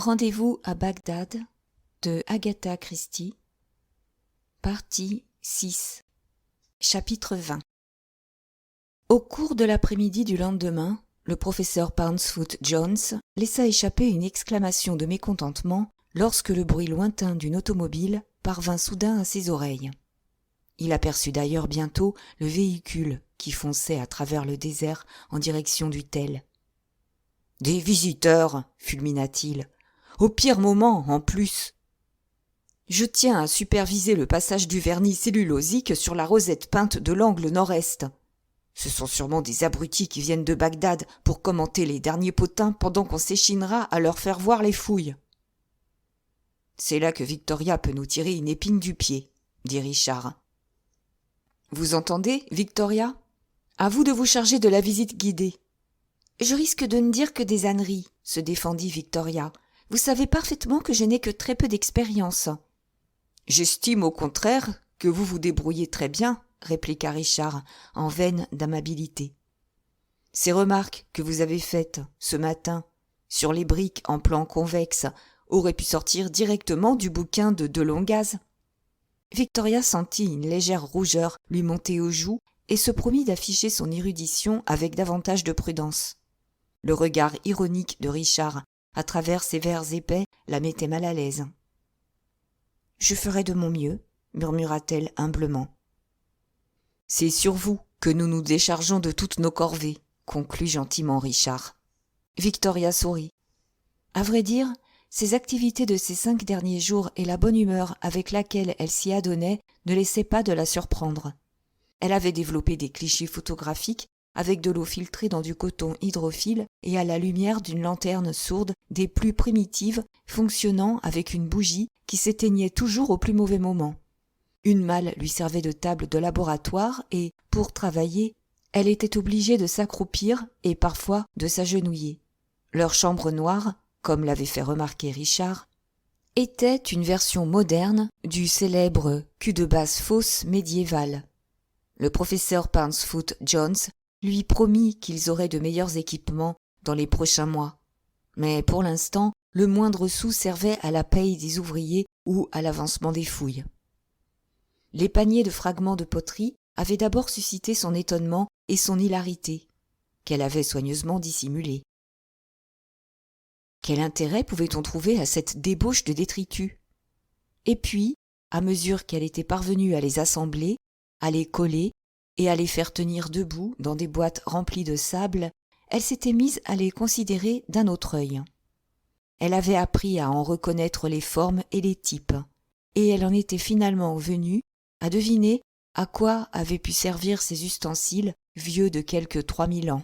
Rendez-vous à Bagdad de Agatha Christie, partie 6, chapitre 20. Au cours de l'après-midi du lendemain, le professeur Pauncefoot Jones laissa échapper une exclamation de mécontentement lorsque le bruit lointain d'une automobile parvint soudain à ses oreilles. Il aperçut d'ailleurs bientôt le véhicule qui fonçait à travers le désert en direction du Tel. « Des visiteurs !» fulmina-t-il. « Au pire moment, en plus !»« Je tiens à superviser le passage du vernis cellulosique sur la rosette peinte de l'angle nord-est. Ce sont sûrement des abrutis qui viennent de Bagdad pour commenter les derniers potins pendant qu'on s'échinera à leur faire voir les fouilles. »« C'est là que Victoria peut nous tirer une épine du pied, » dit Richard. « Vous entendez, Victoria ? À vous de vous charger de la visite guidée. »« Je risque de ne dire que des âneries, » se défendit Victoria. « Vous savez parfaitement que je n'ai que très peu d'expérience. »« J'estime au contraire que vous vous débrouillez très bien, » répliqua Richard, en veine d'amabilité. « Ces remarques que vous avez faites, ce matin, sur les briques en plan convexe, auraient pu sortir directement du bouquin de Delongaz. » Victoria sentit une légère rougeur lui monter aux joues et se promit d'afficher son érudition avec davantage de prudence. Le regard ironique de Richard, à travers ses verres épais, la mettait mal à l'aise. « Je ferai de mon mieux, » murmura-t-elle humblement. « C'est sur vous que nous nous déchargeons de toutes nos corvées, » conclut gentiment Richard. Victoria sourit. À vrai dire, ses activités de ces 5 derniers jours et la bonne humeur avec laquelle elle s'y adonnait ne laissaient pas de la surprendre. Elle avait développé des clichés photographiques avec de l'eau filtrée dans du coton hydrophile et à la lumière d'une lanterne sourde des plus primitives fonctionnant avec une bougie qui s'éteignait toujours au plus mauvais moment. Une malle lui servait de table de laboratoire et, pour travailler, elle était obligée de s'accroupir et parfois de s'agenouiller. Leur chambre noire, comme l'avait fait remarquer Richard, était une version moderne du célèbre cul de basse fosse médiéval. Le professeur Pauncefoot Jones lui promit qu'ils auraient de meilleurs équipements dans les prochains mois. Mais pour l'instant, le moindre sou servait à la paye des ouvriers ou à l'avancement des fouilles. Les paniers de fragments de poterie avaient d'abord suscité son étonnement et son hilarité, qu'elle avait soigneusement dissimulés. Quel intérêt pouvait-on trouver à cette débauche de détritus ? Et puis, à mesure qu'elle était parvenue à les assembler, à les coller et à les faire tenir debout dans des boîtes remplies de sable, elle s'était mise à les considérer d'un autre œil. Elle avait appris à en reconnaître les formes et les types, et elle en était finalement venue à deviner à quoi avaient pu servir ces ustensiles vieux de quelque 3000 ans.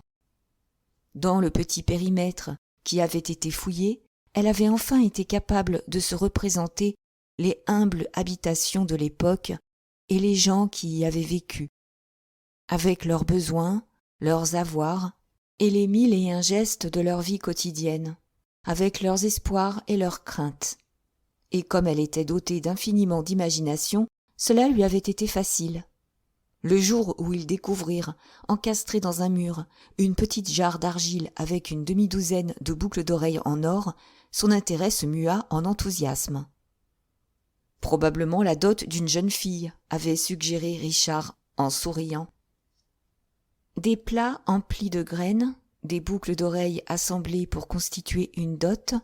Dans le petit périmètre qui avait été fouillé, elle avait enfin été capable de se représenter les humbles habitations de l'époque et les gens qui y avaient vécu, avec leurs besoins, leurs avoirs et les 1001 gestes de leur vie quotidienne, avec leurs espoirs et leurs craintes. Et comme elle était dotée d'infiniment d'imagination, cela lui avait été facile. Le jour où ils découvrirent, encastrée dans un mur, une petite jarre d'argile avec une demi-douzaine de boucles d'oreilles en or, son intérêt se mua en enthousiasme. Probablement la dot d'une jeune fille, avait suggéré Richard en souriant. Des plats emplis de graines, des boucles d'oreilles assemblées pour constituer une dot,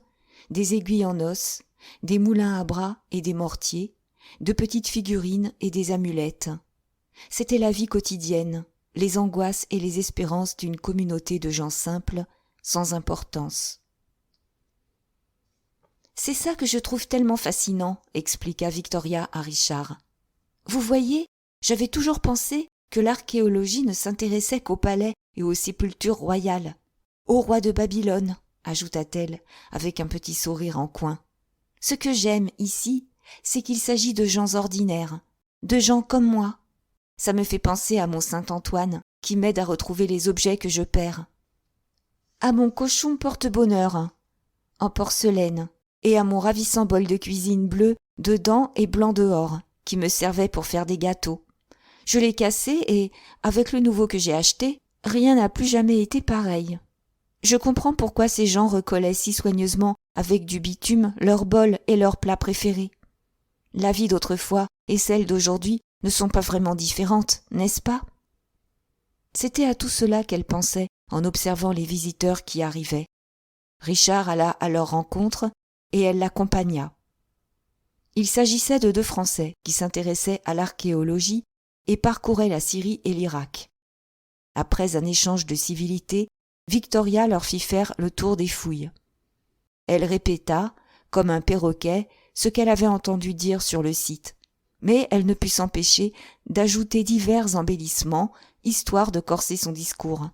des aiguilles en os, des moulins à bras et des mortiers, de petites figurines et des amulettes. C'était la vie quotidienne, les angoisses et les espérances d'une communauté de gens simples, sans importance. « C'est ça que je trouve tellement fascinant, » expliqua Victoria à Richard. « Vous voyez, j'avais toujours pensé que l'archéologie ne s'intéressait qu'aux palais et aux sépultures royales. Au roi de Babylone, » ajouta-t-elle, avec un petit sourire en coin. « Ce que j'aime ici, c'est qu'il s'agit de gens ordinaires, de gens comme moi. Ça me fait penser à mon Saint-Antoine, qui m'aide à retrouver les objets que je perds. À mon cochon porte-bonheur, en porcelaine, et à mon ravissant bol de cuisine bleu dedans et blanc dehors, qui me servait pour faire des gâteaux. Je l'ai cassé et, avec le nouveau que j'ai acheté, rien n'a plus jamais été pareil. Je comprends pourquoi ces gens recollaient si soigneusement avec du bitume, leurs bols et leurs plats préférés. La vie d'autrefois et celle d'aujourd'hui ne sont pas vraiment différentes, n'est-ce pas? C'était à tout cela qu'elle pensait en observant les visiteurs qui arrivaient. Richard alla à leur rencontre et elle l'accompagna. Il s'agissait de 2 Français qui s'intéressaient à l'archéologie et parcouraient la Syrie et l'Irak. Après un échange de civilités, Victoria leur fit faire le tour des fouilles. Elle répéta, comme un perroquet, ce qu'elle avait entendu dire sur le site, mais elle ne put s'empêcher d'ajouter divers embellissements, histoire de corser son discours.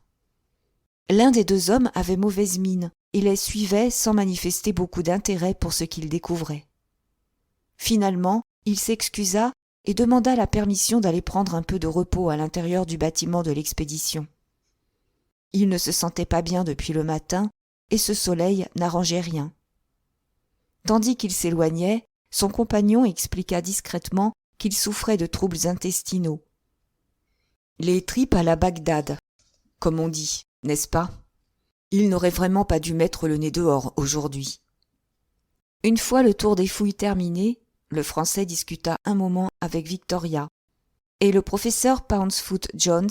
L'un des 2 hommes avait mauvaise mine et les suivait sans manifester beaucoup d'intérêt pour ce qu'il découvrait. Finalement, il s'excusa et demanda la permission d'aller prendre un peu de repos à l'intérieur du bâtiment de l'expédition. Il ne se sentait pas bien depuis le matin et ce soleil n'arrangeait rien. Tandis qu'il s'éloignait, son compagnon expliqua discrètement qu'il souffrait de troubles intestinaux. Les tripes à la Bagdad, comme on dit, n'est-ce pas? Il n'aurait vraiment pas dû mettre le nez dehors aujourd'hui. Une fois le tour des fouilles terminé, le Français discuta un moment avec Victoria, et le professeur Pouncefoot Jones,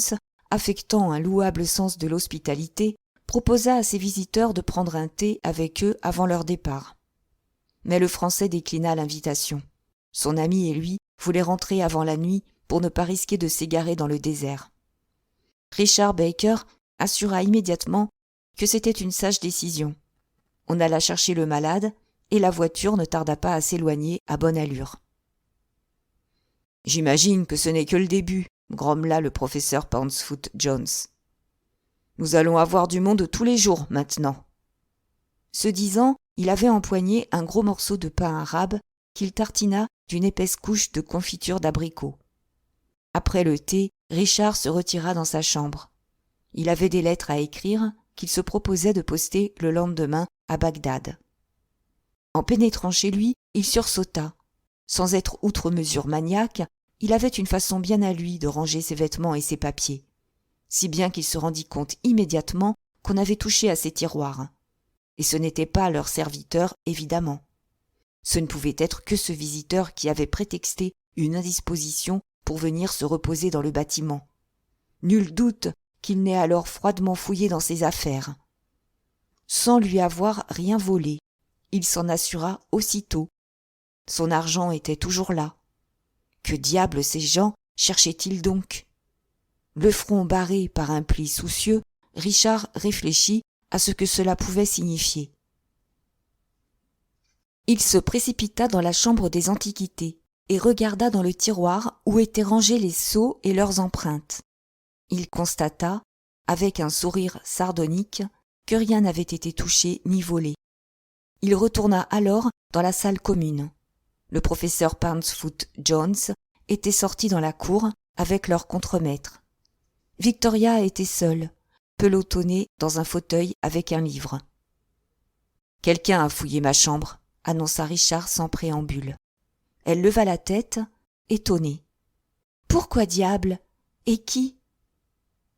affectant un louable sens de l'hospitalité, proposa à ses visiteurs de prendre un thé avec eux avant leur départ. Mais le Français déclina l'invitation. Son ami et lui voulaient rentrer avant la nuit pour ne pas risquer de s'égarer dans le désert. Richard Baker assura immédiatement que c'était une sage décision. On alla chercher le malade et la voiture ne tarda pas à s'éloigner à bonne allure. « J'imagine que ce n'est que le début », grommela le professeur Pouncefoot Jones. « Nous allons avoir du monde tous les jours maintenant. » Ce disant, il avait empoigné un gros morceau de pain arabe qu'il tartina d'une épaisse couche de confiture d'abricot. Après le thé, Richard se retira dans sa chambre. Il avait des lettres à écrire qu'il se proposait de poster le lendemain à Bagdad. En pénétrant chez lui, il sursauta. Sans être outre mesure maniaque, il avait une façon bien à lui de ranger ses vêtements et ses papiers, si bien qu'il se rendit compte immédiatement qu'on avait touché à ses tiroirs. Et ce n'était pas leur serviteur, évidemment. Ce ne pouvait être que ce visiteur qui avait prétexté une indisposition pour venir se reposer dans le bâtiment. Nul doute qu'il n'ait alors froidement fouillé dans ses affaires. Sans lui avoir rien volé, il s'en assura aussitôt. Son argent était toujours là. Que diable ces gens cherchaient-ils donc? Le front barré par un pli soucieux, Richard réfléchit à ce que cela pouvait signifier. Il se précipita dans la chambre des antiquités et regarda dans le tiroir où étaient rangés les sceaux et leurs empreintes. Il constata, avec un sourire sardonique, que rien n'avait été touché ni volé. Il retourna alors dans la salle commune. Le professeur Pouncefoot Jones était sorti dans la cour avec leur contremaître. Victoria était seule, pelotonnée dans un fauteuil avec un livre. « Quelqu'un a fouillé ma chambre », annonça Richard sans préambule. Elle leva la tête, étonnée. « Pourquoi diable? Et qui? »«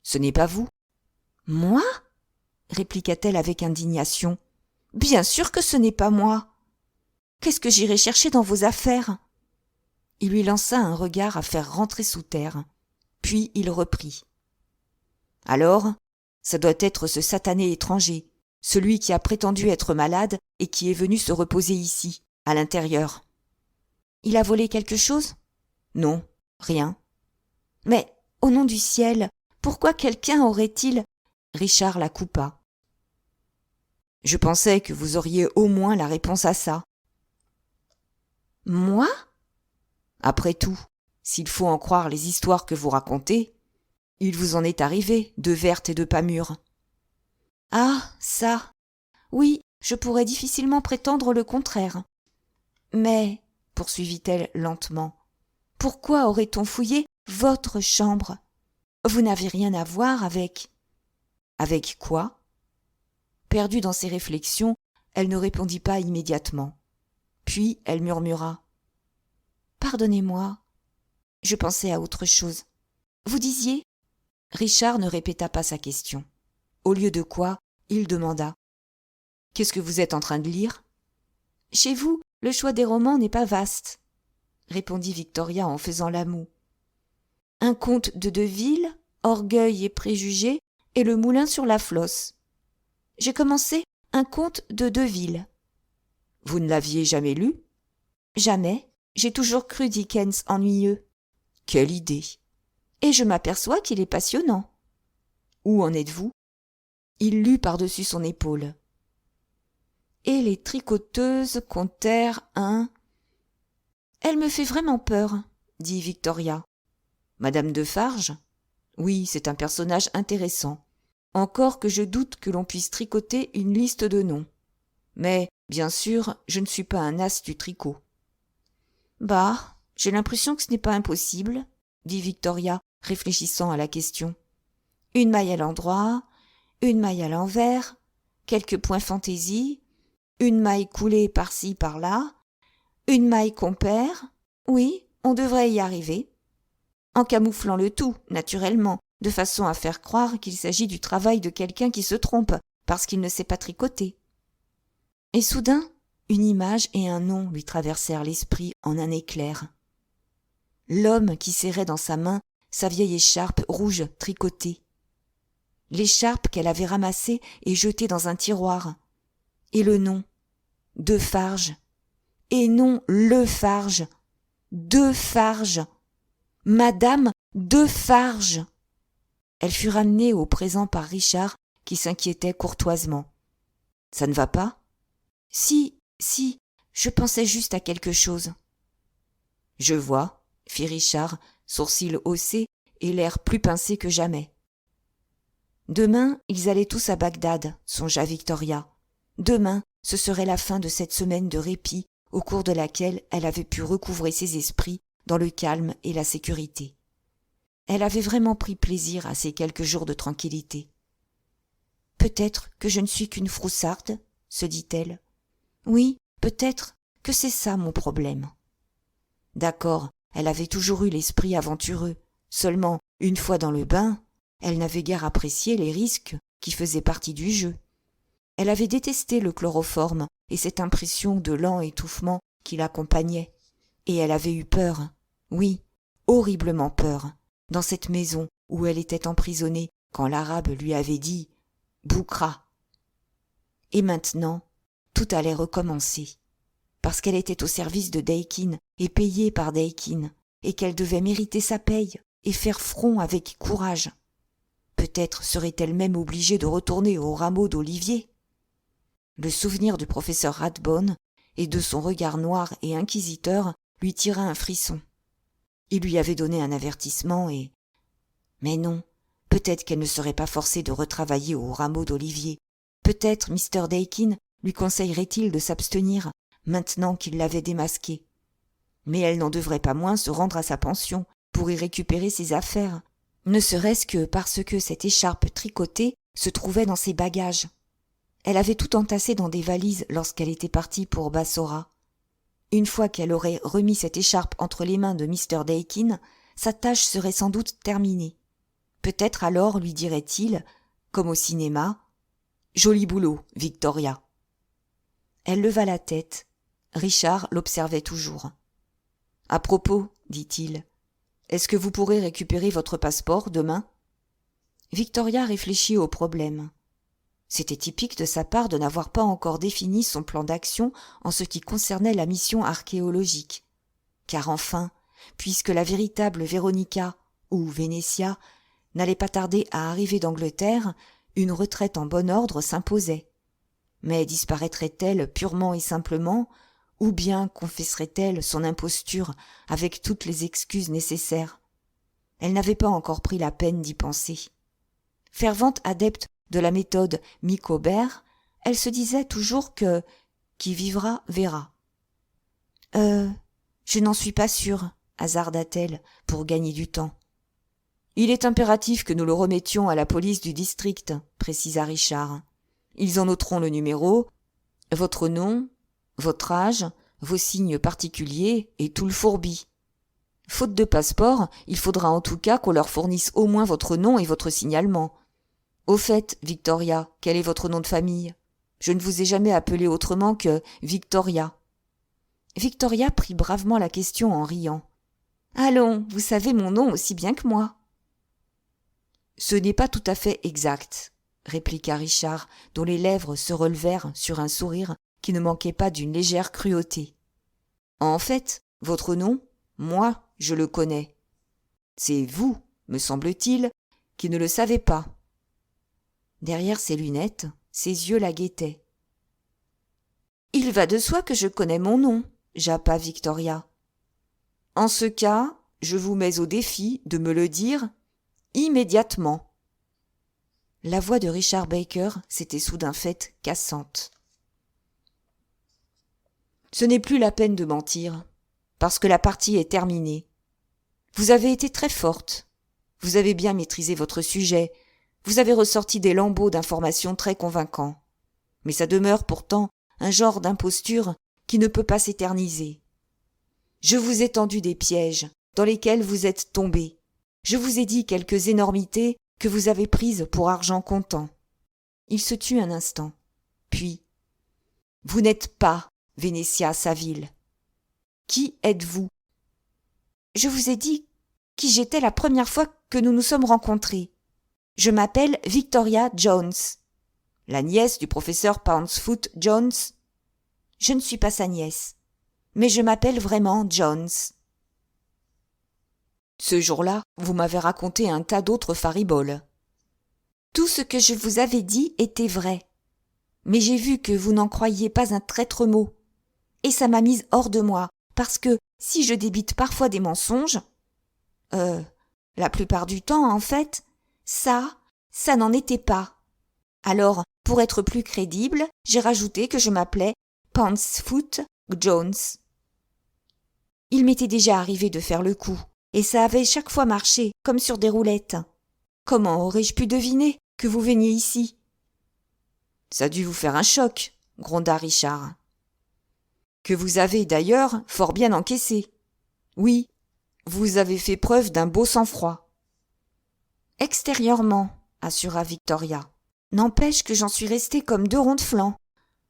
Ce n'est pas vous. »« Moi ?» répliqua-t-elle avec indignation. « Bien sûr que ce n'est pas moi. Qu'est-ce que j'irai chercher dans vos affaires ?» Il lui lança un regard à faire rentrer sous terre. Puis il reprit. « Alors, ça doit être ce satané étranger, celui qui a prétendu être malade et qui est venu se reposer ici, à l'intérieur. »« Il a volé quelque chose ? » ?»« Non, rien. »« Mais, au nom du ciel, pourquoi quelqu'un aurait-il… » Richard la coupa. « Je pensais que vous auriez au moins la réponse à ça. »« Moi ? » ?»« Après tout, s'il faut en croire les histoires que vous racontez, il vous en est arrivé de vertes et de pas mûres. »« Ah, ça. Oui, je pourrais difficilement prétendre le contraire. Mais, poursuivit-elle lentement, pourquoi aurait-on fouillé votre chambre? Vous n'avez rien à voir avec… » « Avec quoi ?» Perdue dans ses réflexions, elle ne répondit pas immédiatement. Puis elle murmura. « Pardonnez-moi, je pensais à autre chose. Vous disiez ?» Richard ne répéta pas sa question. Au lieu de quoi, il demanda. « Qu'est-ce que vous êtes en train de lire ?» Chez vous, le choix des romans n'est pas vaste, répondit Victoria en faisant la moue. Un conte de Deville, Orgueil et préjugés, et Le moulin sur la Flosse. J'ai commencé un conte de Deville. Vous ne l'aviez jamais lu? Jamais. J'ai toujours cru Dickens ennuyeux. Quelle idée! Et je m'aperçois qu'il est passionnant. Où en êtes-vous? Il lut par-dessus son épaule. Et les tricoteuses comptèrent un... Elle me fait vraiment peur, dit Victoria. Madame Defarge? Oui, c'est un personnage intéressant. Encore que je doute que l'on puisse tricoter une liste de noms. Mais, bien sûr, je ne suis pas un as du tricot. Bah, j'ai l'impression que ce n'est pas impossible, dit Victoria, réfléchissant à la question. Une maille à l'endroit, une maille à l'envers, quelques points fantaisie, une maille coulée par-ci par-là, une maille qu'on perd. Oui, on devrait y arriver. En camouflant le tout, naturellement, de façon à faire croire qu'il s'agit du travail de quelqu'un qui se trompe parce qu'il ne sait pas tricoter. Et soudain, une image et un nom lui traversèrent l'esprit en un éclair. L'homme qui serrait dans sa main sa vieille écharpe rouge tricotée. L'écharpe qu'elle avait ramassée et jetée dans un tiroir. Et le nom, Defarge. Et non Lefarge, Defarge. Madame Defarge. Elle fut ramenée au présent par Richard, qui s'inquiétait courtoisement. « Ça ne va pas ?»« Si, je pensais juste à quelque chose. »« Je vois, » fit Richard, sourcils haussés et l'air plus pincé que jamais. Demain, ils allaient tous à Bagdad, songea Victoria. Demain, ce serait la fin de cette semaine de répit au cours de laquelle elle avait pu recouvrer ses esprits dans le calme et la sécurité. Elle avait vraiment pris plaisir à ces quelques jours de tranquillité. « Peut-être que je ne suis qu'une froussarde, » se dit-elle. « Oui, peut-être que c'est ça mon problème. » D'accord, elle avait toujours eu l'esprit aventureux, seulement, une fois dans le bain, elle n'avait guère apprécié les risques qui faisaient partie du jeu. Elle avait détesté le chloroforme et cette impression de lent étouffement qui l'accompagnait, et elle avait eu peur, oui, horriblement peur, dans cette maison où elle était emprisonnée quand l'arabe lui avait dit « Boukra ». Et maintenant, tout allait recommencer, parce qu'elle était au service de Deikin et payée par Deikin, et qu'elle devait mériter sa paye et faire front avec courage. Peut-être serait-elle même obligée de retourner au rameau d'olivier. Le souvenir du professeur Radbone et de son regard noir et inquisiteur lui tira un frisson. Il lui avait donné un avertissement et... Mais non, peut-être qu'elle ne serait pas forcée de retravailler au rameau d'olivier. Peut-être Mr. Deikin lui conseillerait-il de s'abstenir maintenant qu'il l'avait démasqué. Mais elle n'en devrait pas moins se rendre à sa pension pour y récupérer ses affaires, ne serait-ce que parce que cette écharpe tricotée se trouvait dans ses bagages. Elle avait tout entassé dans des valises lorsqu'elle était partie pour Bassora. Une fois qu'elle aurait remis cette écharpe entre les mains de Mr. Deikin, sa tâche serait sans doute terminée. Peut-être alors lui dirait-il, comme au cinéma, « Joli boulot, Victoria ». Elle leva la tête. Richard l'observait toujours. « À propos, dit-il, est-ce que vous pourrez récupérer votre passeport demain ?» Victoria réfléchit au problème. C'était typique de sa part de n'avoir pas encore défini son plan d'action en ce qui concernait la mission archéologique. Car enfin, puisque la véritable Véronica, ou Vénétia, n'allait pas tarder à arriver d'Angleterre, une retraite en bon ordre s'imposait. Mais disparaîtrait-elle purement et simplement, ou bien confesserait-elle son imposture avec toutes les excuses nécessaires? Elle n'avait pas encore pris la peine d'y penser. Fervente adepte de la méthode Mycobert, elle se disait toujours que « qui vivra verra ». « Je n'en suis pas sûre », hasarda-t-elle pour gagner du temps. « Il est impératif que nous le remettions à la police du district », précisa Richard. « Ils en noteront le numéro, votre nom, votre âge, vos signes particuliers et tout le fourbi. Faute de passeport, il faudra en tout cas qu'on leur fournisse au moins votre nom et votre signalement. Au fait, Victoria, quel est votre nom de famille? Je ne vous ai jamais appelé autrement que Victoria. Victoria prit bravement la question en riant. « Allons, vous savez mon nom aussi bien que moi. »« Ce n'est pas tout à fait exact, » répliqua Richard, dont les lèvres se relevèrent sur un sourire qui ne manquait pas d'une légère cruauté. « En fait, votre nom, moi, je le connais. C'est vous, me semble-t-il, qui ne le savez pas. » Derrière ses lunettes, ses yeux la guettaient. « Il va de soi que je connais mon nom, » jappa Victoria. « En ce cas, je vous mets au défi de me le dire immédiatement. » La voix de Richard Baker s'était soudain faite cassante. « Ce n'est plus la peine de mentir, parce que la partie est terminée. Vous avez été très forte. Vous avez bien maîtrisé votre sujet. Vous avez ressorti des lambeaux d'informations très convaincants. Mais ça demeure pourtant un genre d'imposture qui ne peut pas s'éterniser. Je vous ai tendu des pièges dans lesquels vous êtes tombés. Je vous ai dit quelques énormités que vous avez prises pour argent comptant. » Il se tut un instant. Puis, « Vous n'êtes pas Vénétia Saville. Qui êtes-vous ? » ?»« Je vous ai dit qui j'étais la première fois que nous nous sommes rencontrés. Je m'appelle Victoria Jones. » »« La nièce du professeur Pouncefoot Jones ? » ?»« Je ne suis pas sa nièce, mais je m'appelle vraiment Jones. » »« Ce jour-là, vous m'avez raconté un tas d'autres fariboles. »« Tout ce que je vous avais dit était vrai. Mais j'ai vu que vous n'en croyiez pas un traître mot. Et ça m'a mise hors de moi, parce que si je débite parfois des mensonges, la plupart du temps, en fait, ça n'en était pas. Alors, pour être plus crédible, j'ai rajouté que je m'appelais Pouncefoot Jones. Il m'était déjà arrivé de faire le coup, et ça avait chaque fois marché, comme sur des roulettes. Comment aurais-je pu deviner que vous veniez ici ? » ?»« Ça a dû vous faire un choc, » gronda Richard. « Que vous avez d'ailleurs fort bien encaissé. Oui, vous avez fait preuve d'un beau sang-froid. »« Extérieurement, » assura Victoria. « N'empêche que j'en suis restée comme deux ronds de flanc.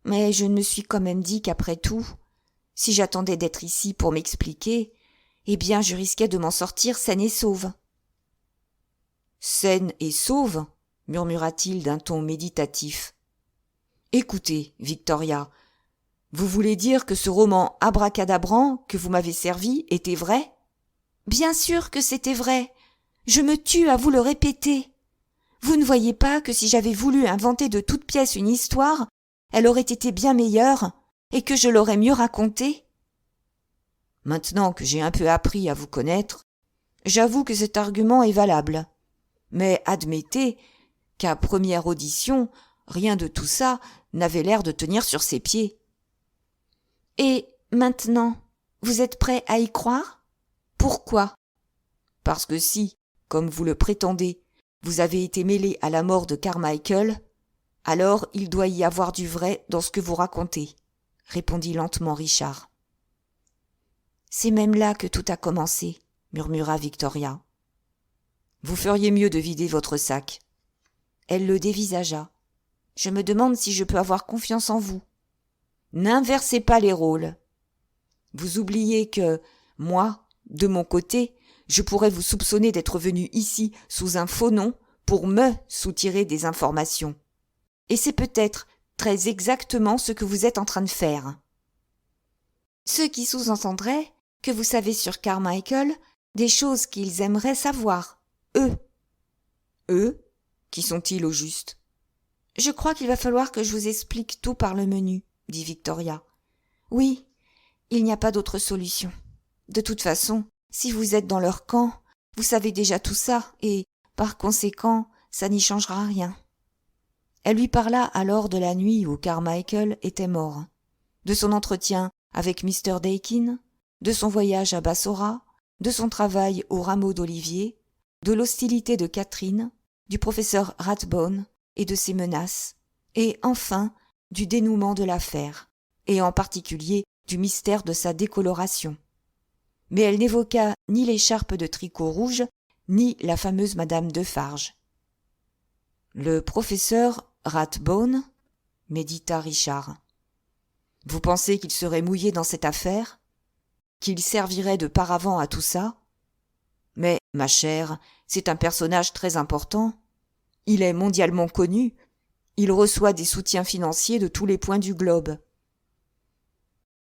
Mais je me suis quand même dit qu'après tout, si j'attendais d'être ici pour m'expliquer, eh bien je risquais de m'en sortir saine et sauve. »« Saine et sauve » murmura-t-il d'un ton méditatif. « Écoutez, Victoria, vous voulez dire que ce roman abracadabrant que vous m'avez servi était vrai ? » ?»« Bien sûr que c'était vrai. Je me tue à vous le répéter. Vous ne voyez pas que si j'avais voulu inventer de toutes pièces une histoire, elle aurait été bien meilleure et que je l'aurais mieux racontée ? Maintenant que j'ai un peu appris à vous connaître, j'avoue que cet argument est valable. Mais admettez qu'à première audition, rien de tout ça n'avait l'air de tenir sur ses pieds. Et maintenant, vous êtes prêt à y croire ? Pourquoi ? Parce que si, comme vous le prétendez, vous avez été mêlé à la mort de Carmichael, alors il doit y avoir du vrai dans ce que vous racontez, répondit lentement Richard. C'est même là que tout a commencé, murmura Victoria. Vous feriez mieux de vider votre sac. Elle le dévisagea. Je me demande si je peux avoir confiance en vous. N'inversez pas les rôles. Vous oubliez que, moi, de mon côté, je pourrais vous soupçonner d'être venu ici sous un faux nom pour me soutirer des informations. Et c'est peut-être très exactement ce que vous êtes en train de faire. Ce qui sous-entendrait que vous savez sur Carmichael des choses qu'ils aimeraient savoir, eux. Eux ? Qui sont-ils au juste ? Je crois qu'il va falloir que je vous explique tout par le menu, dit Victoria. Oui, il n'y a pas d'autre solution. De toute façon, si vous êtes dans leur camp, vous savez déjà tout ça, et, par conséquent, ça n'y changera rien. Elle lui parla alors de la nuit où Carmichael était mort, de son entretien avec Mr. Dakin, de son voyage à Bassora, de son travail au rameau d'olivier, de l'hostilité de Catherine, du professeur Rathbone et de ses menaces, et enfin du dénouement de l'affaire, et en particulier du mystère de sa décoloration. Mais elle n'évoqua ni l'écharpe de tricot rouge, ni la fameuse Madame Defarge. Le professeur Rathbone, médita Richard. Vous pensez qu'il serait mouillé dans cette affaire? Qu'il servirait de paravent à tout ça? Mais, ma chère, c'est un personnage très important. Il est mondialement connu. Il reçoit des soutiens financiers de tous les points du globe.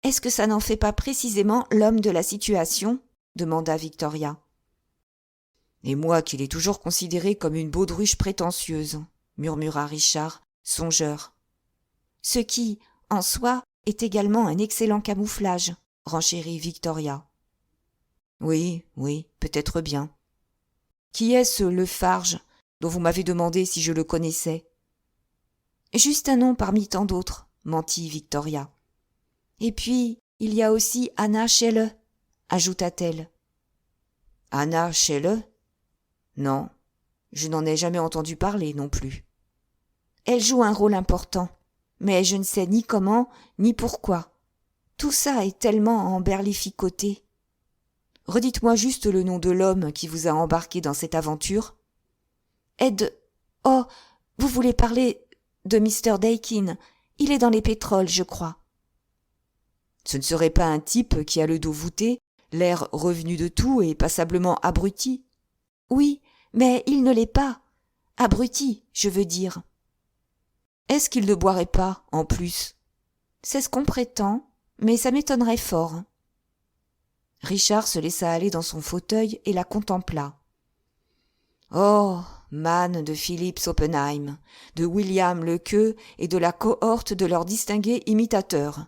Est-ce que ça n'en fait pas précisément l'homme de la situation? Demanda Victoria. Et moi qui l'ai toujours considéré comme une baudruche prétentieuse, murmura Richard, songeur. Ce qui, en soi, est également un excellent camouflage, renchérit Victoria. Oui, peut-être bien. Qui est ce Lefarge dont vous m'avez demandé si je le connaissais? Juste un nom parmi tant d'autres, mentit Victoria. Et puis, il y a aussi Anna Schelle, ajouta-t-elle. Anna Schelle? Non, je n'en ai jamais entendu parler non plus. Elle joue un rôle important, mais je ne sais ni comment, ni pourquoi. Tout ça est tellement emberlificoté. Redites-moi juste le nom de l'homme qui vous a embarqué dans cette aventure. Oh, vous voulez parler de Mr. Dakin. Il est dans les pétroles, je crois. Ce ne serait pas un type qui a le dos voûté, l'air revenu de tout et passablement abruti? Oui, mais il ne l'est pas. Abruti, je veux dire. Est-ce qu'il ne boirait pas, en plus? C'est ce qu'on prétend, mais ça m'étonnerait fort. Richard se laissa aller dans son fauteuil et la contempla. Oh, man de Philips Oppenheim, de William Lequeux et de la cohorte de leurs distingués imitateurs.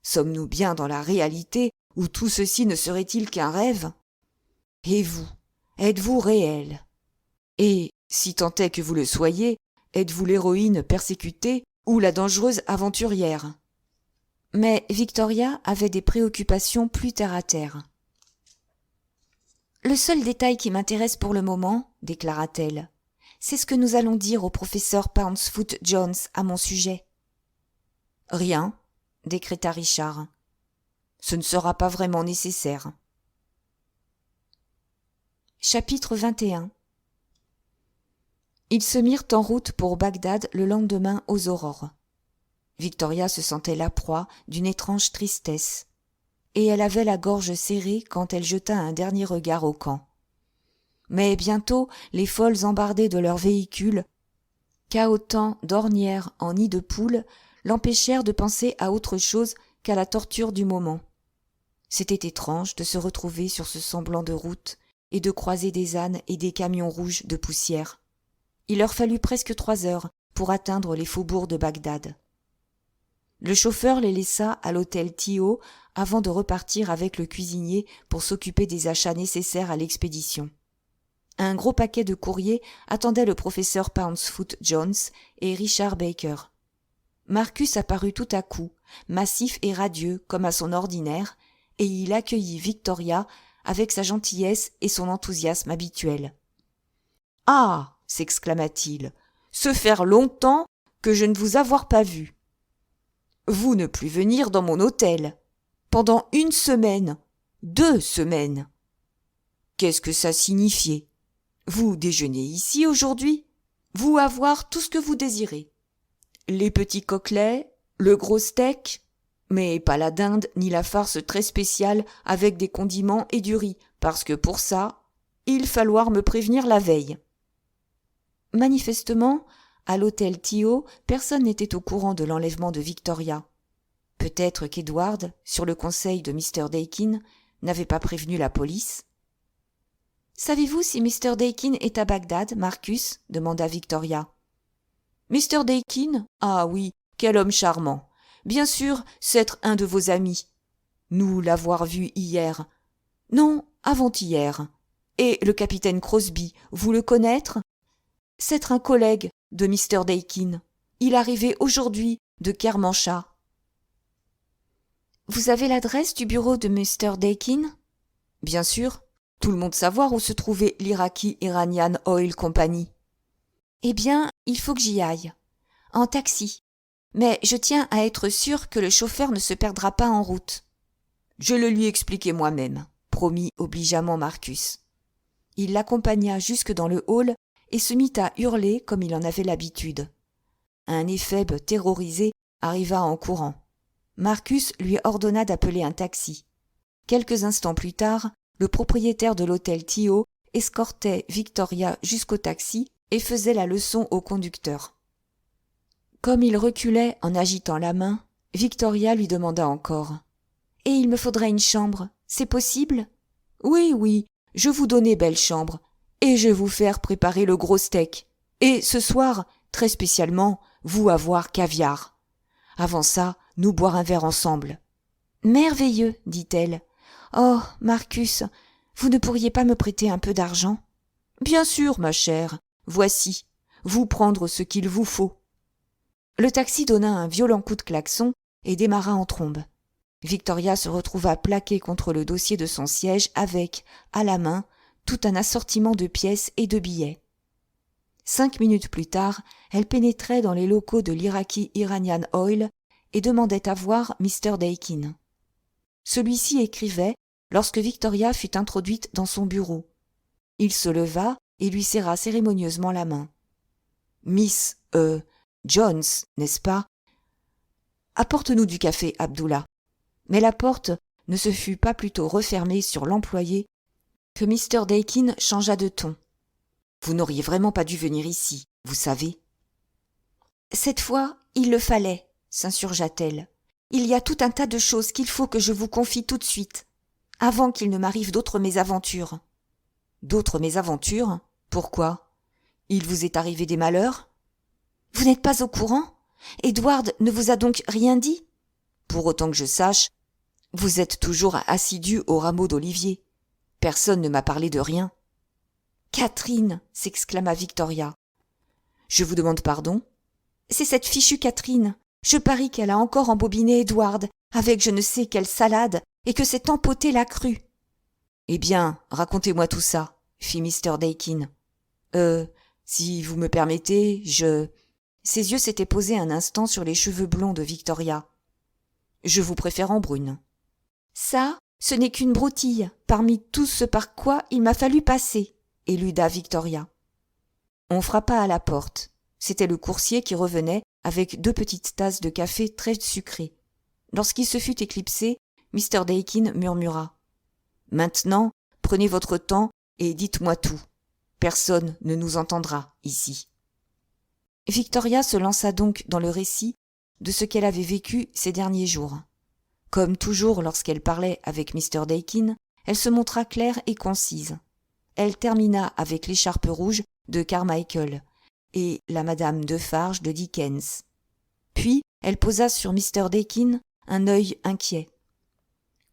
Sommes-nous bien dans la réalité ou tout ceci ne serait-il qu'un rêve? Et vous, êtes-vous réel? Et, si tant est que vous le soyez, êtes-vous l'héroïne persécutée ou la dangereuse aventurière? Mais Victoria avait des préoccupations plus terre-à-terre. Le seul détail qui m'intéresse pour le moment, déclara-t-elle, c'est ce que nous allons dire au professeur Pouncefoot Jones à mon sujet. Rien, décréta Richard. Ce ne sera pas vraiment nécessaire. Chapitre 21. Ils se mirent en route pour Bagdad le lendemain aux aurores. Victoria se sentait la proie d'une étrange tristesse, et elle avait la gorge serrée quand elle jeta un dernier regard au camp. Mais bientôt les folles embardées de leur véhicule, cahotant d'ornières en nid de poule, l'empêchèrent de penser à autre chose qu'à la torture du moment. C'était étrange de se retrouver sur ce semblant de route et de croiser des ânes et des camions rouges de poussière. Il leur fallut presque 3 heures pour atteindre les faubourgs de Bagdad. Le chauffeur les laissa à l'hôtel Tio avant de repartir avec le cuisinier pour s'occuper des achats nécessaires à l'expédition. Un gros paquet de courriers attendait le professeur Pouncefoot Jones et Richard Baker. Marcus apparut tout à coup, massif et radieux comme à son ordinaire, et il accueillit Victoria avec sa gentillesse et son enthousiasme habituels. « Ah !» s'exclama-t-il, « se faire longtemps que je ne vous avoir pas vu. Vous ne plus venir dans mon hôtel. Pendant 1 semaine, 2 semaines. Qu'est-ce que ça signifiait? Vous déjeunez ici aujourd'hui? Vous avoir tout ce que vous désirez. Les petits coquelets, le gros steak, mais pas la dinde ni la farce très spéciale avec des condiments et du riz, parce que pour ça, il falloir me prévenir la veille. » Manifestement, à l'hôtel Tio, personne n'était au courant de l'enlèvement de Victoria. Peut-être qu'Edward, sur le conseil de Mr. Dakin, n'avait pas prévenu la police. « Savez-vous si Mr. Dakin est à Bagdad, Marcus ?» demanda Victoria. « Mr. Dakin? Ah oui, quel homme charmant. Bien sûr, c'est un de vos amis. Nous l'avoir vu hier. Non, avant-hier. Et le capitaine Crosby, vous le connaître? C'est un collègue de Mr. Dakin. Il arrivait aujourd'hui de Kermanshah. »« Vous avez l'adresse du bureau de Mr. Dakin? »« Bien sûr. Tout le monde savoir où se trouvait l'Iraqi Iranian Oil Company. »« Eh bien, il faut que j'y aille. En taxi. Mais je tiens à être sûr que le chauffeur ne se perdra pas en route. »« Je le lui expliquai moi-même, » promit obligeamment Marcus. Il l'accompagna jusque dans le hall et se mit à hurler comme il en avait l'habitude. Un éphèbe terrorisé arriva en courant. Marcus lui ordonna d'appeler un taxi. Quelques instants plus tard, le propriétaire de l'hôtel Tio escortait Victoria jusqu'au taxi et faisait la leçon au conducteur. Comme il reculait en agitant la main, Victoria lui demanda encore « Et il me faudrait une chambre, c'est possible ?»« Oui, oui, je vous donnais belle chambre, et je vais vous faire préparer le gros steak. Et ce soir, très spécialement, vous avoir caviar. Avant ça, nous boire un verre ensemble. »« Merveilleux, dit-elle. Oh, Marcus, vous ne pourriez pas me prêter un peu d'argent ? » ?»« Bien sûr, ma chère, voici, vous prendre ce qu'il vous faut. » Le taxi donna un violent coup de klaxon et démarra en trombe. Victoria se retrouva plaquée contre le dossier de son siège avec, à la main, tout un assortiment de pièces et de billets. 5 minutes plus tard, elle pénétrait dans les locaux de l'Iraqi Iranian Oil et demandait à voir Mr. Dakin. Celui-ci écrivait lorsque Victoria fut introduite dans son bureau. Il se leva et lui serra cérémonieusement la main. « Miss, Jones, n'est-ce pas ? Apporte-nous du café, Abdullah. » Mais la porte ne se fut pas plutôt refermée sur l'employé que Mr. Dakin changea de ton. « Vous n'auriez vraiment pas dû venir ici, vous savez. »« Cette fois, il le fallait, » s'insurgea-t-elle. « Il y a tout un tas de choses qu'il faut que je vous confie tout de suite, avant qu'il ne m'arrive d'autres mésaventures. »« D'autres mésaventures ? Pourquoi ? Il vous est arrivé des malheurs ? » ?»« Vous n'êtes pas au courant ? Edward ne vous a donc rien dit ? » ?»« Pour autant que je sache, vous êtes toujours assidu au rameau d'olivier. Personne ne m'a parlé de rien. »« Catherine !» s'exclama Victoria. « Je vous demande pardon ? » ?»« C'est cette fichue Catherine. Je parie qu'elle a encore embobiné Edward avec je ne sais quelle salade et que cet empoté l'a cru. »« Eh bien, racontez-moi tout ça, » fit Mr. Dakin. « Si vous me permettez, je... » Ses yeux s'étaient posés un instant sur les cheveux blonds de Victoria. « Je vous préfère en brune. »« Ça, ce n'est qu'une broutille, parmi tout ce par quoi il m'a fallu passer, » éluda Victoria. On frappa à la porte. C'était le coursier qui revenait avec 2 petites tasses de café très sucré. Lorsqu'il se fut éclipsé, Mr. Dakin murmura « Maintenant, prenez votre temps et dites-moi tout. Personne ne nous entendra ici. » Victoria se lança donc dans le récit de ce qu'elle avait vécu ces derniers jours. Comme toujours lorsqu'elle parlait avec Mr. Dakin, elle se montra claire et concise. Elle termina avec l'écharpe rouge de Carmichael et la Madame Defarge de Dickens. Puis elle posa sur Mr. Dakin un œil inquiet.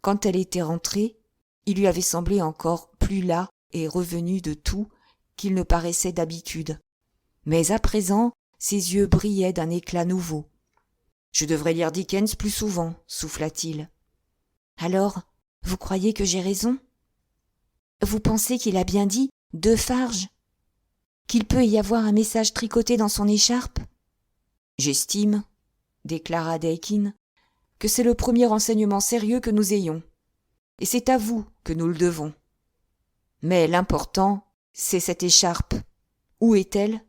Quand elle était rentrée, il lui avait semblé encore plus las et revenu de tout qu'il ne paraissait d'habitude. Mais à présent, ses yeux brillaient d'un éclat nouveau. « Je devrais lire Dickens plus souvent, » souffla-t-il. « Alors, vous croyez que j'ai raison ? Vous pensez qu'il a bien dit « Defarge » ? Qu'il peut y avoir un message tricoté dans son écharpe ? J'estime, déclara Dakin, que c'est le premier renseignement sérieux que nous ayons. Et c'est à vous que nous le devons. Mais l'important, c'est cette écharpe. Où est-elle ?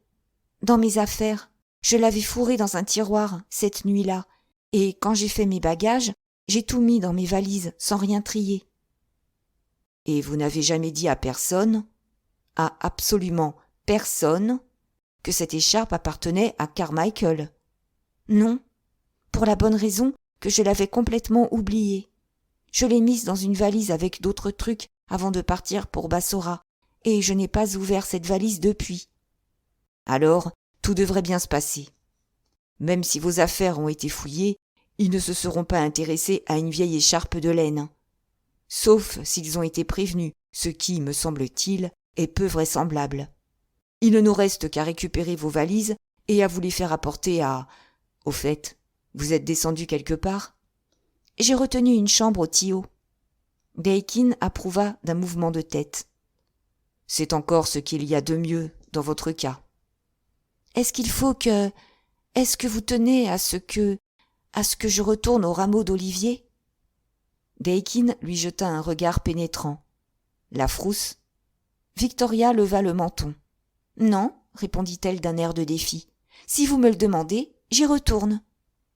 Dans mes affaires. Je l'avais fourrée dans un tiroir, cette nuit-là, et quand j'ai fait mes bagages, j'ai tout mis dans mes valises, sans rien trier. Et vous n'avez jamais dit à personne, à absolument personne, que cette écharpe appartenait à Carmichael ? Non, pour la bonne raison que je l'avais complètement oubliée. Je l'ai mise dans une valise avec d'autres trucs avant de partir pour Bassora, et je n'ai pas ouvert cette valise depuis. Alors, tout devrait bien se passer. Même si vos affaires ont été fouillées, ils ne se seront pas intéressés à une vieille écharpe de laine. Sauf s'ils ont été prévenus, ce qui, me semble-t-il, est peu vraisemblable. Il ne nous reste qu'à récupérer vos valises et à vous les faire apporter à... Au fait, vous êtes descendu quelque part ? J'ai retenu une chambre au Tio. Dakin approuva d'un mouvement de tête. C'est encore ce qu'il y a de mieux dans votre cas. Est-ce que vous tenez à ce que je retourne au rameau d'olivier ? Dakin lui jeta un regard pénétrant. La frousse ? Victoria leva le menton. Non, répondit-elle d'un air de défi. Si vous me le demandez, j'y retourne.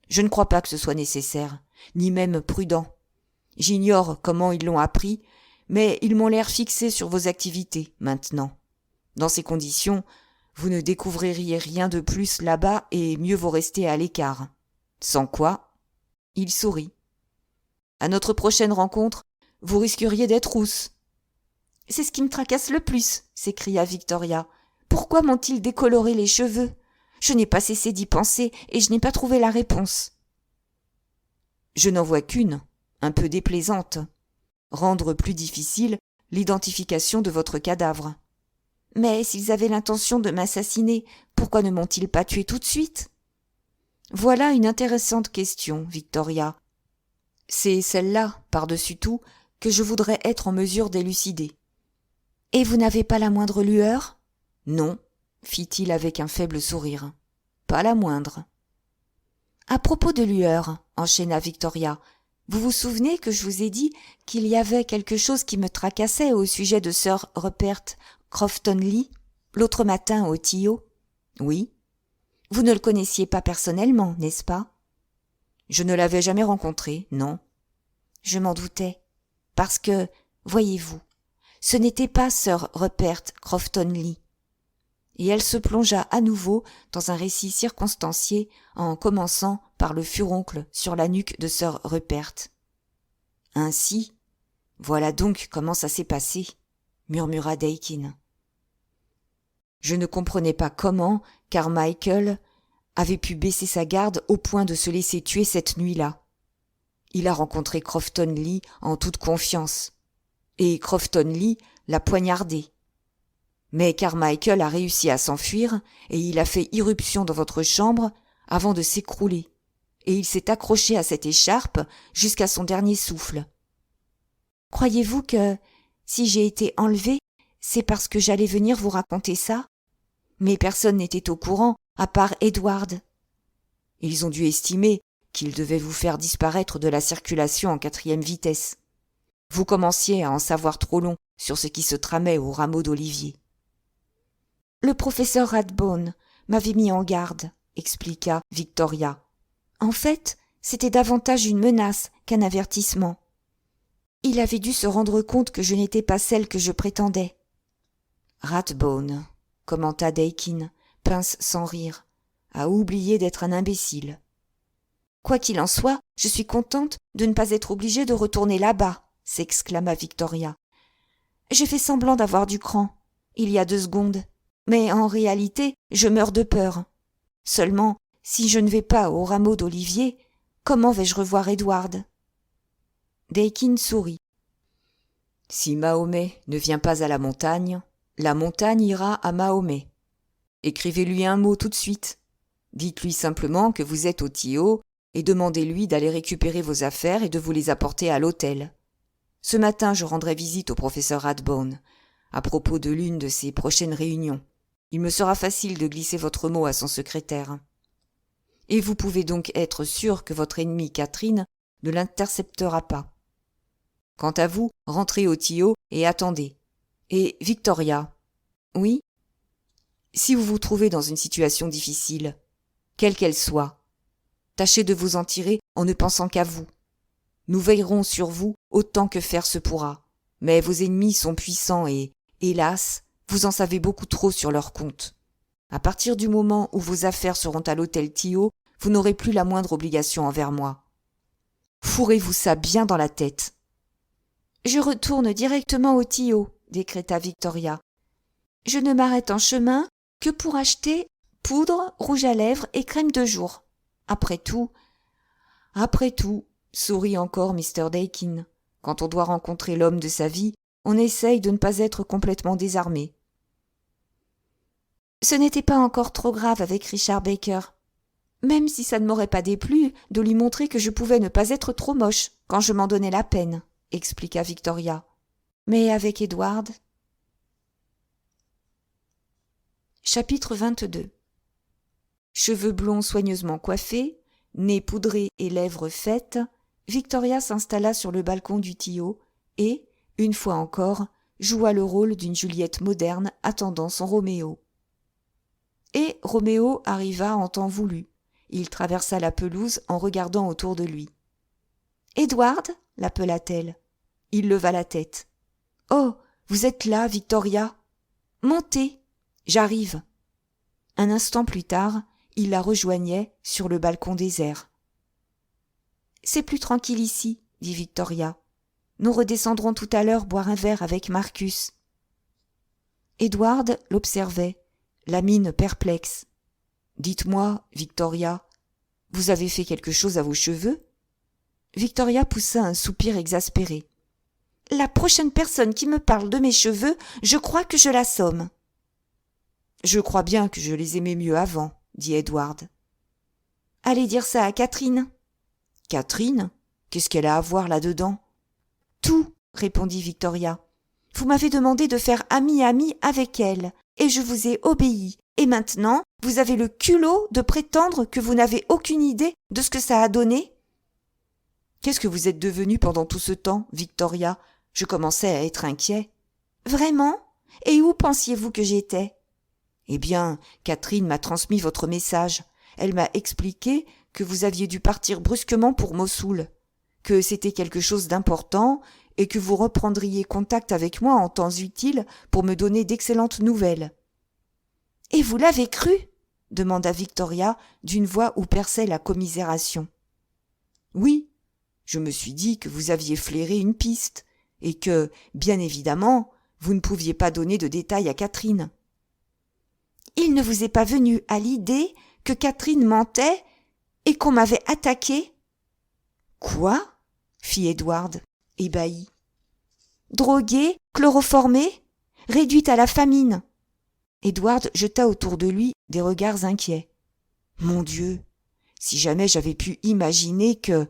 Je ne crois pas que ce soit nécessaire. ni même prudents. J'ignore comment ils l'ont appris, mais ils m'ont l'air fixés sur vos activités, maintenant. Dans ces conditions, vous ne découvririez rien de plus là-bas et mieux vaut rester à l'écart. Sans quoi, il sourit. À notre prochaine rencontre, vous risqueriez d'être rousse. C'est ce qui me tracasse le plus, s'écria Victoria. Pourquoi m'ont-ils décoloré les cheveux? Je n'ai pas cessé d'y penser et je n'ai pas trouvé la réponse. Je n'en vois qu'une, un peu déplaisante. Rendre plus difficile l'identification de votre cadavre. Mais s'ils avaient l'intention de m'assassiner, pourquoi ne m'ont-ils pas tué tout de suite? Voilà une intéressante question, Victoria. C'est celle-là, par-dessus tout, que je voudrais être en mesure d'élucider. Et vous n'avez pas la moindre lueur? Non, fit-il avec un faible sourire. Pas la moindre. À propos de lueur, enchaîna Victoria, vous vous souvenez que je vous ai dit qu'il y avait quelque chose qui me tracassait au sujet de Sir Rupert Crofton-Lee, l'autre matin au Tio? Oui. Vous ne le connaissiez pas personnellement, n'est-ce pas? Je ne l'avais jamais rencontré, non. Je m'en doutais, parce que, voyez-vous, ce n'était pas Sir Rupert Crofton-Lee. Et elle se plongea à nouveau dans un récit circonstancié en commençant par le furoncle sur la nuque de Sir Rupert. Ainsi, voilà donc comment ça s'est passé, murmura Dakin. Je ne comprenais pas comment Carmichael avait pu baisser sa garde au point de se laisser tuer cette nuit-là. Il a rencontré Crofton-Lee en toute confiance, et Crofton-Lee l'a poignardé. Mais Carmichael a réussi à s'enfuir et il a fait irruption dans votre chambre avant de s'écrouler, et il s'est accroché à cette écharpe jusqu'à son dernier souffle. Croyez-vous que, si j'ai été enlevée, c'est parce que j'allais venir vous raconter ça? Mais personne n'était au courant, à part Edward. Ils ont dû estimer qu'ils devaient vous faire disparaître de la circulation en 4e vitesse. Vous commenciez à en savoir trop long sur ce qui se tramait au rameau d'olivier. Le professeur Radbone m'avait mis en garde, expliqua Victoria. En fait, c'était davantage une menace qu'un avertissement. Il avait dû se rendre compte que je n'étais pas celle que je prétendais. Radbone, commenta Dakin, pince sans rire, a oublié d'être un imbécile. Quoi qu'il en soit, je suis contente de ne pas être obligée de retourner là-bas, s'exclama Victoria. J'ai fait semblant d'avoir du cran, il y a 2 secondes, mais en réalité, je meurs de peur. Seulement, si je ne vais pas au rameau d'olivier, comment vais-je revoir Edward? Dakin sourit. Si Mahomet ne vient pas à la montagne ira à Mahomet. Écrivez-lui un mot tout de suite. Dites-lui simplement que vous êtes au Tio et demandez-lui d'aller récupérer vos affaires et de vous les apporter à l'hôtel. Ce matin, je rendrai visite au professeur Radbone à propos de l'une de ses prochaines réunions. Il me sera facile de glisser votre mot à son secrétaire. Et vous pouvez donc être sûr que votre ennemie Catherine ne l'interceptera pas. Quant à vous, rentrez au Tio et attendez. Et Victoria. Oui? Si vous vous trouvez dans une situation difficile, quelle qu'elle soit, tâchez de vous en tirer en ne pensant qu'à vous. Nous veillerons sur vous autant que faire se pourra, mais vos ennemis sont puissants et, hélas, vous en savez beaucoup trop sur leur compte. À partir du moment où vos affaires seront à l'hôtel Tio, vous n'aurez plus la moindre obligation envers moi. Fourrez-vous ça bien dans la tête. Je retourne directement au Tio, décréta Victoria. Je ne m'arrête en chemin que pour acheter poudre, rouge à lèvres et crème de jour. Après tout, sourit encore Mr. Dakin. Quand on doit rencontrer l'homme de sa vie, on essaye de ne pas être complètement désarmé. Ce n'était pas encore trop grave avec Richard Baker, même si ça ne m'aurait pas déplu de lui montrer que je pouvais ne pas être trop moche quand je m'en donnais la peine, expliqua Victoria. Mais avec Edward... Chapitre 22. Cheveux blonds soigneusement coiffés, nez poudré et lèvres faites, Victoria s'installa sur le balcon du Tio et, une fois encore, joua le rôle d'une Juliette moderne attendant son Roméo. Et Roméo arriva en temps voulu. Il traversa la pelouse en regardant autour de lui. Edward, l'appela-t-elle. Il leva la tête. Oh, vous êtes là, Victoria. Montez, j'arrive. Un instant plus tard, il la rejoignait sur le balcon désert. C'est plus tranquille ici, dit Victoria. Nous redescendrons tout à l'heure boire un verre avec Marcus. Edward l'observait, la mine perplexe. Dites-moi, Victoria, vous avez fait quelque chose à vos cheveux? Victoria poussa un soupir exaspéré. La prochaine personne qui me parle de mes cheveux, je crois que je l'assomme. Je crois bien que je les aimais mieux avant, dit Edward. Allez dire ça à Catherine. Catherine? Qu'est-ce qu'elle a à voir là-dedans? Tout, répondit Victoria. Vous m'avez demandé de faire ami-ami avec elle, et je vous ai obéi. Et maintenant, vous avez le culot de prétendre que vous n'avez aucune idée de ce que ça a donné? Qu'est-ce que vous êtes devenue pendant tout ce temps, Victoria? Je commençais à être inquiet. Vraiment? Et où pensiez-vous que j'étais? Eh bien, Catherine m'a transmis votre message. Elle m'a expliqué que vous aviez dû partir brusquement pour Mossoul, que c'était quelque chose d'important et que vous reprendriez contact avec moi en temps utile pour me donner d'excellentes nouvelles. « Et vous l'avez cru ?» demanda Victoria d'une voix où perçait la commisération. « Oui, je me suis dit que vous aviez flairé une piste et que, bien évidemment, vous ne pouviez pas donner de détails à Catherine. »« Il ne vous est pas venu à l'idée que Catherine mentait et qu'on m'avait attaqué ?»« Quoi ?» fit Edward, ébahi. « Droguée, chloroformée, réduite à la famine. » Edward jeta autour de lui des regards inquiets. « Mon Dieu, si jamais j'avais pu imaginer que...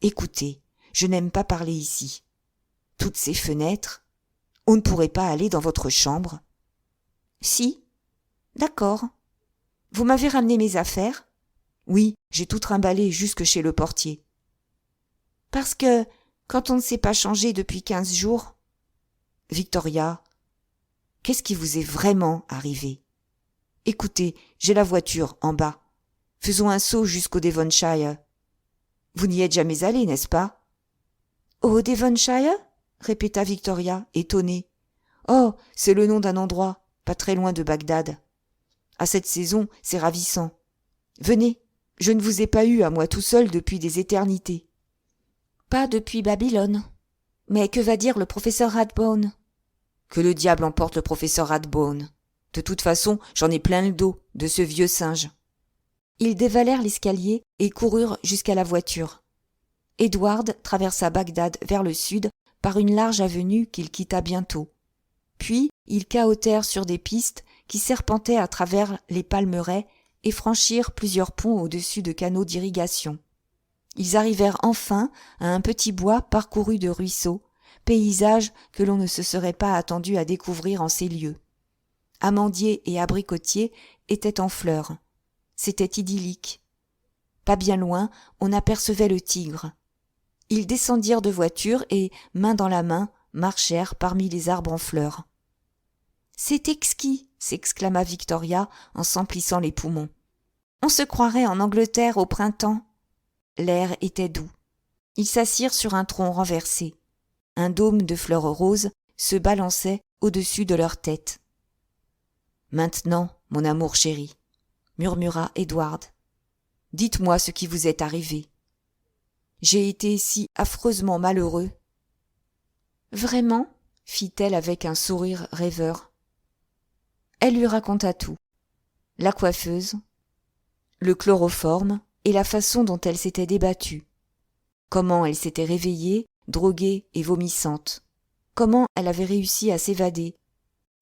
Écoutez, je n'aime pas parler ici. Toutes ces fenêtres, on ne pourrait pas aller dans votre chambre. »« Si. D'accord. Vous m'avez ramené mes affaires ? » ?»« Oui, j'ai tout trimballé jusque chez le portier. »« Parce que, quand on ne s'est pas changé depuis 15 jours... » »« Victoria, qu'est-ce qui vous est vraiment arrivé ? Écoutez, j'ai la voiture en bas. Faisons un saut jusqu'au Devonshire. Vous n'y êtes jamais allé, n'est-ce pas ? » « Au Devonshire ? » répéta Victoria, étonnée. « Oh, c'est le nom d'un endroit, pas très loin de Bagdad. À cette saison, c'est ravissant. Venez, je ne vous ai pas eu à moi tout seul depuis des éternités. »« Pas depuis Babylone. Mais que va dire le professeur Radbone ? » ?»« Que le diable emporte le professeur Radbone. De toute façon, j'en ai plein le dos de ce vieux singe. » Ils dévalèrent l'escalier et coururent jusqu'à la voiture. Edward traversa Bagdad vers le sud par une large avenue qu'il quitta bientôt. Puis ils cahotèrent sur des pistes qui serpentaient à travers les palmeraies et franchirent plusieurs ponts au-dessus de canaux d'irrigation. Ils arrivèrent enfin à un petit bois parcouru de ruisseaux, paysage que l'on ne se serait pas attendu à découvrir en ces lieux. Amandiers et abricotiers étaient en fleurs. C'était idyllique. Pas bien loin, on apercevait le Tigre. Ils descendirent de voiture et, main dans la main, marchèrent parmi les arbres en fleurs. « C'est exquis !» s'exclama Victoria en s'emplissant les poumons. « On se croirait en Angleterre au printemps. » L'air était doux. Ils s'assirent sur un tronc renversé. Un dôme de fleurs roses se balançait au-dessus de leur tête. « Maintenant, mon amour chéri, » murmura Edward, « dites-moi ce qui vous est arrivé. J'ai été si affreusement malheureux. »« Vraiment ?» fit-elle avec un sourire rêveur. Elle lui raconta tout. La coiffeuse, le chloroforme et la façon dont elle s'était débattue. Comment elle s'était réveillée, droguée et vomissante. Comment elle avait réussi à s'évader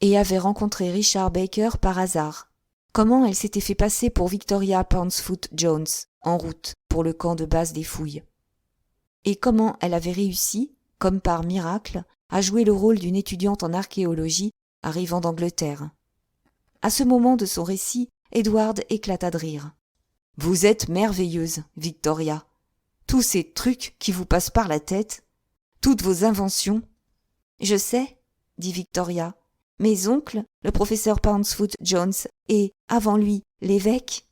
et avait rencontré Richard Baker par hasard. Comment elle s'était fait passer pour Victoria Pauncefoot Jones en route pour le camp de base des fouilles. Et comment elle avait réussi, comme par miracle, à jouer le rôle d'une étudiante en archéologie arrivant d'Angleterre. À ce moment de son récit, Edward éclata de rire. « Vous êtes merveilleuse, Victoria. Tous ces trucs qui vous passent par la tête, toutes vos inventions. »« Je sais, » dit Victoria. « Mes oncles, le professeur Pauncefoot Jones et, avant lui, l'évêque. »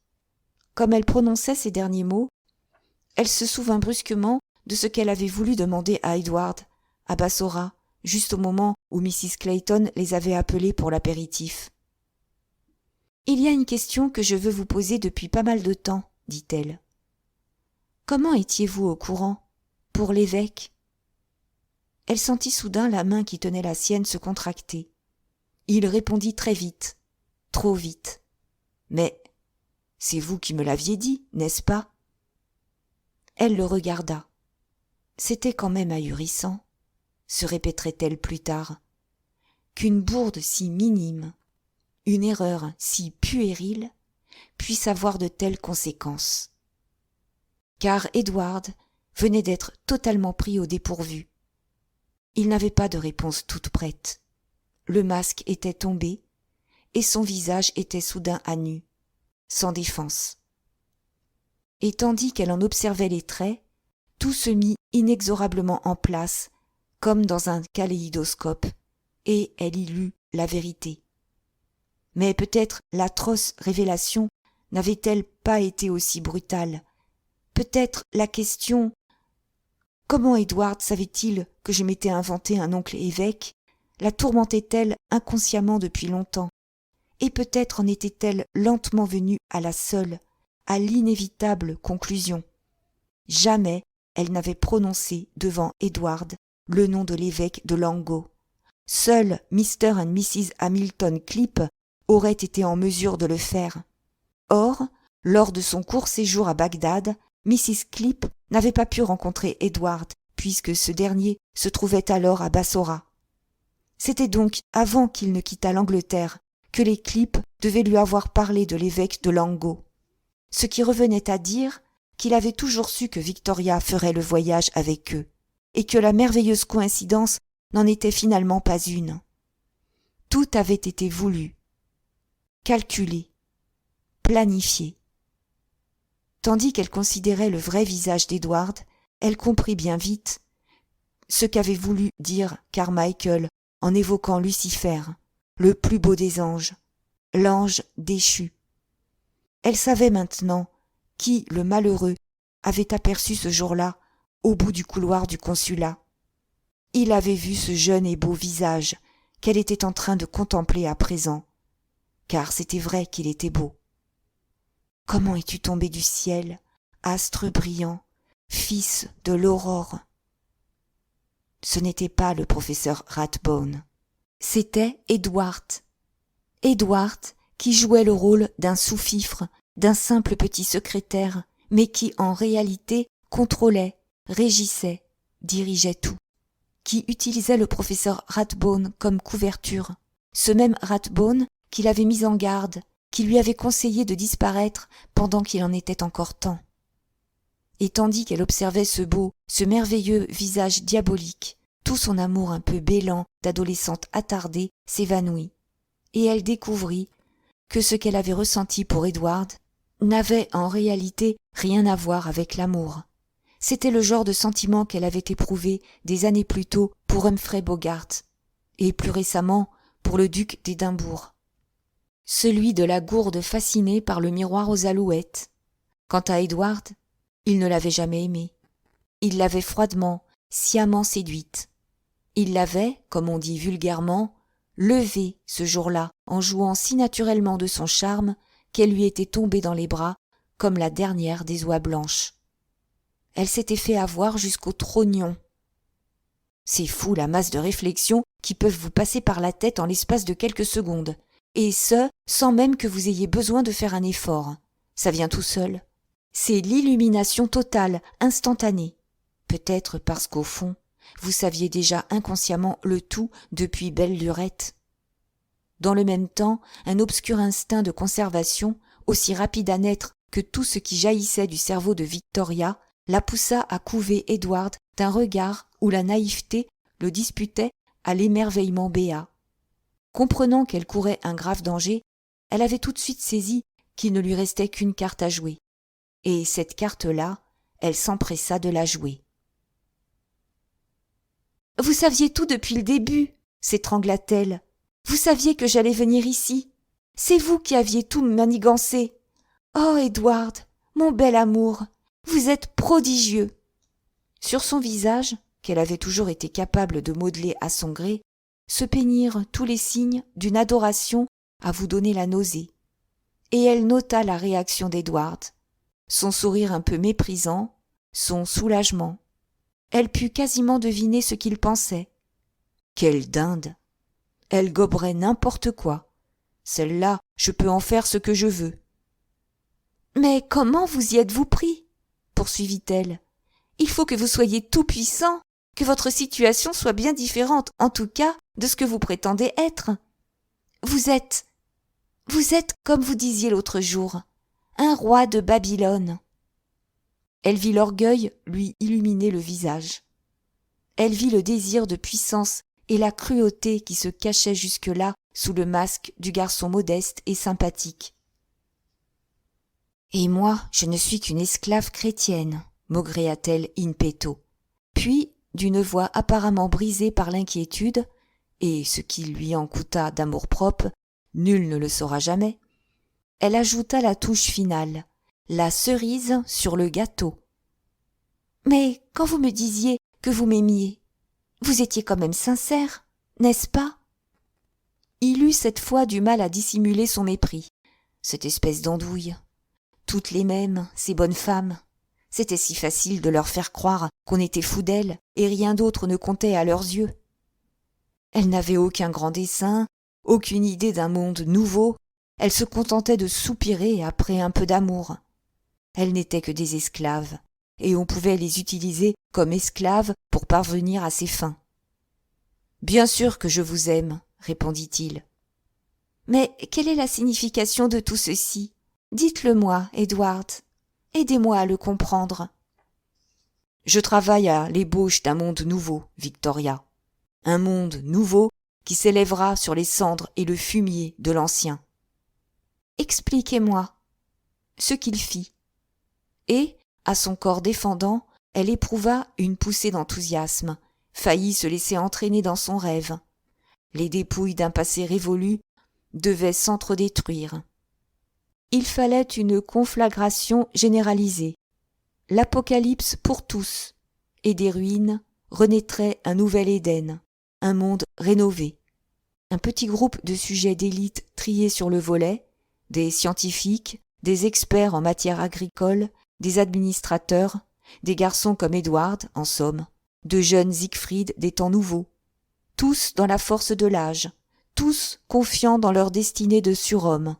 Comme elle prononçait ces derniers mots, elle se souvint brusquement de ce qu'elle avait voulu demander à Edward, à Bassora, juste au moment où Mrs. Clayton les avait appelés pour l'apéritif. « Il y a une question que je veux vous poser depuis pas mal de temps, dit-elle. Comment étiez-vous au courant, pour l'évêque ?» Elle sentit soudain la main qui tenait la sienne se contracter. Il répondit très vite, trop vite. « Mais c'est vous qui me l'aviez dit, n'est-ce pas ?» Elle le regarda. C'était quand même ahurissant, se répéterait-elle plus tard, qu'une bourde si minime, une erreur si puérile, puisse avoir de telles conséquences. Car Edward venait d'être totalement pris au dépourvu. Il n'avait pas de réponse toute prête. Le masque était tombé, et son visage était soudain à nu, sans défense. Et tandis qu'elle en observait les traits, tout se mit inexorablement en place, comme dans un kaléidoscope, et elle y lut la vérité. Mais peut-être l'atroce révélation n'avait-elle pas été aussi brutale. Peut-être la question « Comment Edward savait-il que je m'étais inventé un oncle évêque ?» la tourmentait-elle inconsciemment depuis longtemps. Et peut-être en était-elle lentement venue à la seule, à l'inévitable conclusion. Jamais elle n'avait prononcé devant Edward le nom de l'évêque de Langho. Seuls Mr. et Mrs. Hamilton Clipp auraient été en mesure de le faire. Or, lors de son court séjour à Bagdad, Mrs. Clipp n'avait pas pu rencontrer Edward, puisque ce dernier se trouvait alors à Bassora. C'était donc avant qu'il ne quittât l'Angleterre que les Clipp devaient lui avoir parlé de l'évêque de Langho, ce qui revenait à dire qu'il avait toujours su que Victoria ferait le voyage avec eux, et que la merveilleuse coïncidence n'en était finalement pas une. Tout avait été voulu, calculé, planifié. Tandis qu'elle considérait le vrai visage d'Edward, elle comprit bien vite ce qu'avait voulu dire Carmichael en évoquant Lucifer, le plus beau des anges, l'ange déchu. Elle savait maintenant qui, le malheureux, avait aperçu ce jour-là au bout du couloir du consulat. Il avait vu ce jeune et beau visage qu'elle était en train de contempler à présent, car c'était vrai qu'il était beau. Comment es-tu tombé du ciel, astre brillant, fils de l'aurore? Ce n'était pas le professeur Rathbone, c'était Edward. Edward qui jouait le rôle d'un sous-fifre, d'un simple petit secrétaire, mais qui en réalité contrôlait, régissait, dirigeait tout, qui utilisait le professeur Rathbone comme couverture, ce même Rathbone qui l'avait mis en garde, qui lui avait conseillé de disparaître pendant qu'il en était encore temps. Et tandis qu'elle observait ce beau, ce merveilleux visage diabolique, tout son amour un peu bélant d'adolescente attardée s'évanouit, et elle découvrit que ce qu'elle avait ressenti pour Edward n'avait en réalité rien à voir avec l'amour. C'était le genre de sentiment qu'elle avait éprouvé des années plus tôt pour Humphrey Bogart, et plus récemment pour le duc d'Édimbourg. Celui de la gourde fascinée par le miroir aux alouettes. Quant à Edward, il ne l'avait jamais aimée. Il l'avait froidement, sciemment séduite. Il l'avait, comme on dit vulgairement, levée ce jour-là en jouant si naturellement de son charme qu'elle lui était tombée dans les bras comme la dernière des oies blanches. Elle s'était fait avoir jusqu'au trognon. C'est fou la masse de réflexions qui peuvent vous passer par la tête en l'espace de quelques secondes, et ce, sans même que vous ayez besoin de faire un effort. Ça vient tout seul. C'est l'illumination totale, instantanée. Peut-être parce qu'au fond, vous saviez déjà inconsciemment le tout depuis belle lurette. Dans le même temps, un obscur instinct de conservation, aussi rapide à naître que tout ce qui jaillissait du cerveau de Victoria, la poussa à couver Edward d'un regard où la naïveté le disputait à l'émerveillement béat. Comprenant qu'elle courait un grave danger, elle avait tout de suite saisi qu'il ne lui restait qu'une carte à jouer. Et cette carte-là, elle s'empressa de la jouer. « Vous saviez tout depuis le début, s'étrangla-t-elle. Vous saviez que j'allais venir ici. C'est vous qui aviez tout manigancé. Oh, Edward, mon bel amour, vous êtes prodigieux. » Sur son visage, qu'elle avait toujours été capable de modeler à son gré, se peignirent tous les signes d'une adoration à vous donner la nausée. Et elle nota la réaction d'Edward, son sourire un peu méprisant, son soulagement. Elle put quasiment deviner ce qu'il pensait. Quelle dinde! Elle goberait n'importe quoi. Celle-là, je peux en faire ce que je veux. Mais comment vous y êtes-vous pris? Poursuivit-elle. Il faut que vous soyez tout-puissant, que votre situation soit bien différente, en tout cas, de ce que vous prétendez être. Vous êtes, comme vous disiez l'autre jour, un roi de Babylone. Elle vit l'orgueil lui illuminer le visage. Elle vit le désir de puissance et la cruauté qui se cachaient jusque-là sous le masque du garçon modeste et sympathique. « Et moi, je ne suis qu'une esclave chrétienne », maugréa-t-elle in petto. Puis, d'une voix apparemment brisée par l'inquiétude, et ce qui lui en coûta d'amour-propre, nul ne le saura jamais, elle ajouta la touche finale, la cerise sur le gâteau. « Mais quand vous me disiez que vous m'aimiez, vous étiez quand même sincère, n'est-ce pas ?» Il eut cette fois du mal à dissimuler son mépris. Cette espèce d'andouille. Toutes les mêmes, ces bonnes femmes. C'était si facile de leur faire croire qu'on était fou d'elles et rien d'autre ne comptait à leurs yeux. Elles n'avaient aucun grand dessein, aucune idée d'un monde nouveau. Elles se contentaient de soupirer après un peu d'amour. Elles n'étaient que des esclaves, et on pouvait les utiliser comme esclaves pour parvenir à ses fins. « Bien sûr que je vous aime, » répondit-il. « Mais quelle est la signification de tout ceci ? Dites-le-moi, Edward. Aidez-moi à le comprendre. »« Je travaille à l'ébauche d'un monde nouveau, Victoria. Un monde nouveau qui s'élèvera sur les cendres et le fumier de l'ancien. » « Expliquez-moi. » Ce qu'il fit. Et, à son corps défendant, elle éprouva une poussée d'enthousiasme, faillit se laisser entraîner dans son rêve. Les dépouilles d'un passé révolu devaient s'entre-détruire. Il fallait une conflagration généralisée, l'apocalypse pour tous, et des ruines renaîtrait un nouvel Éden, un monde rénové. Un petit groupe de sujets d'élite triés sur le volet, des scientifiques, des experts en matière agricole, des administrateurs, des garçons comme Edward, en somme, de jeunes Siegfried des temps nouveaux, tous dans la force de l'âge, tous confiants dans leur destinée de surhomme.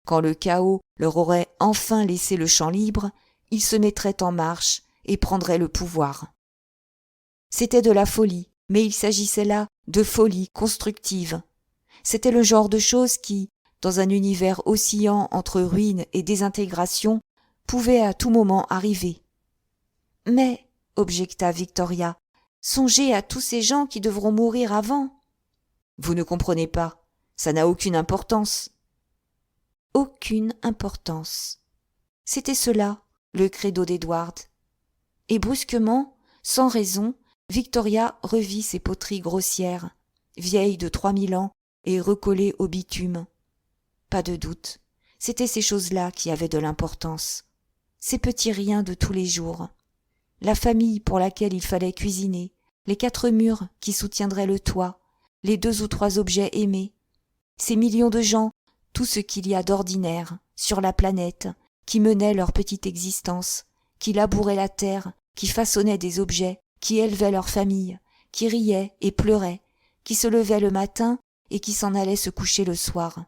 Quand le chaos leur aurait enfin laissé le champ libre, ils se mettraient en marche et prendraient le pouvoir. C'était de la folie, mais il s'agissait là de folie constructive. C'était le genre de choses qui, dans un univers oscillant entre ruine et désintégration, pouvait à tout moment arriver. « Mais, objecta Victoria, songez à tous ces gens qui devront mourir avant. »« Vous ne comprenez pas, ça n'a aucune importance. » Aucune importance. C'était cela, le credo d'Edward. Et brusquement, sans raison, Victoria revit ses poteries grossières, vieilles de 3000 ans et recollées au bitume. Pas de doute, c'étaient ces choses-là qui avaient de l'importance. Ces petits riens de tous les jours. La famille pour laquelle il fallait cuisiner, les 4 murs qui soutiendraient le toit, les 2 ou 3 objets aimés, ces millions de gens, tout ce qu'il y a d'ordinaire sur la planète, qui menaient leur petite existence, qui labouraient la terre, qui façonnaient des objets, qui élevaient leur famille, qui riaient et pleuraient, qui se levaient le matin et qui s'en allaient se coucher le soir.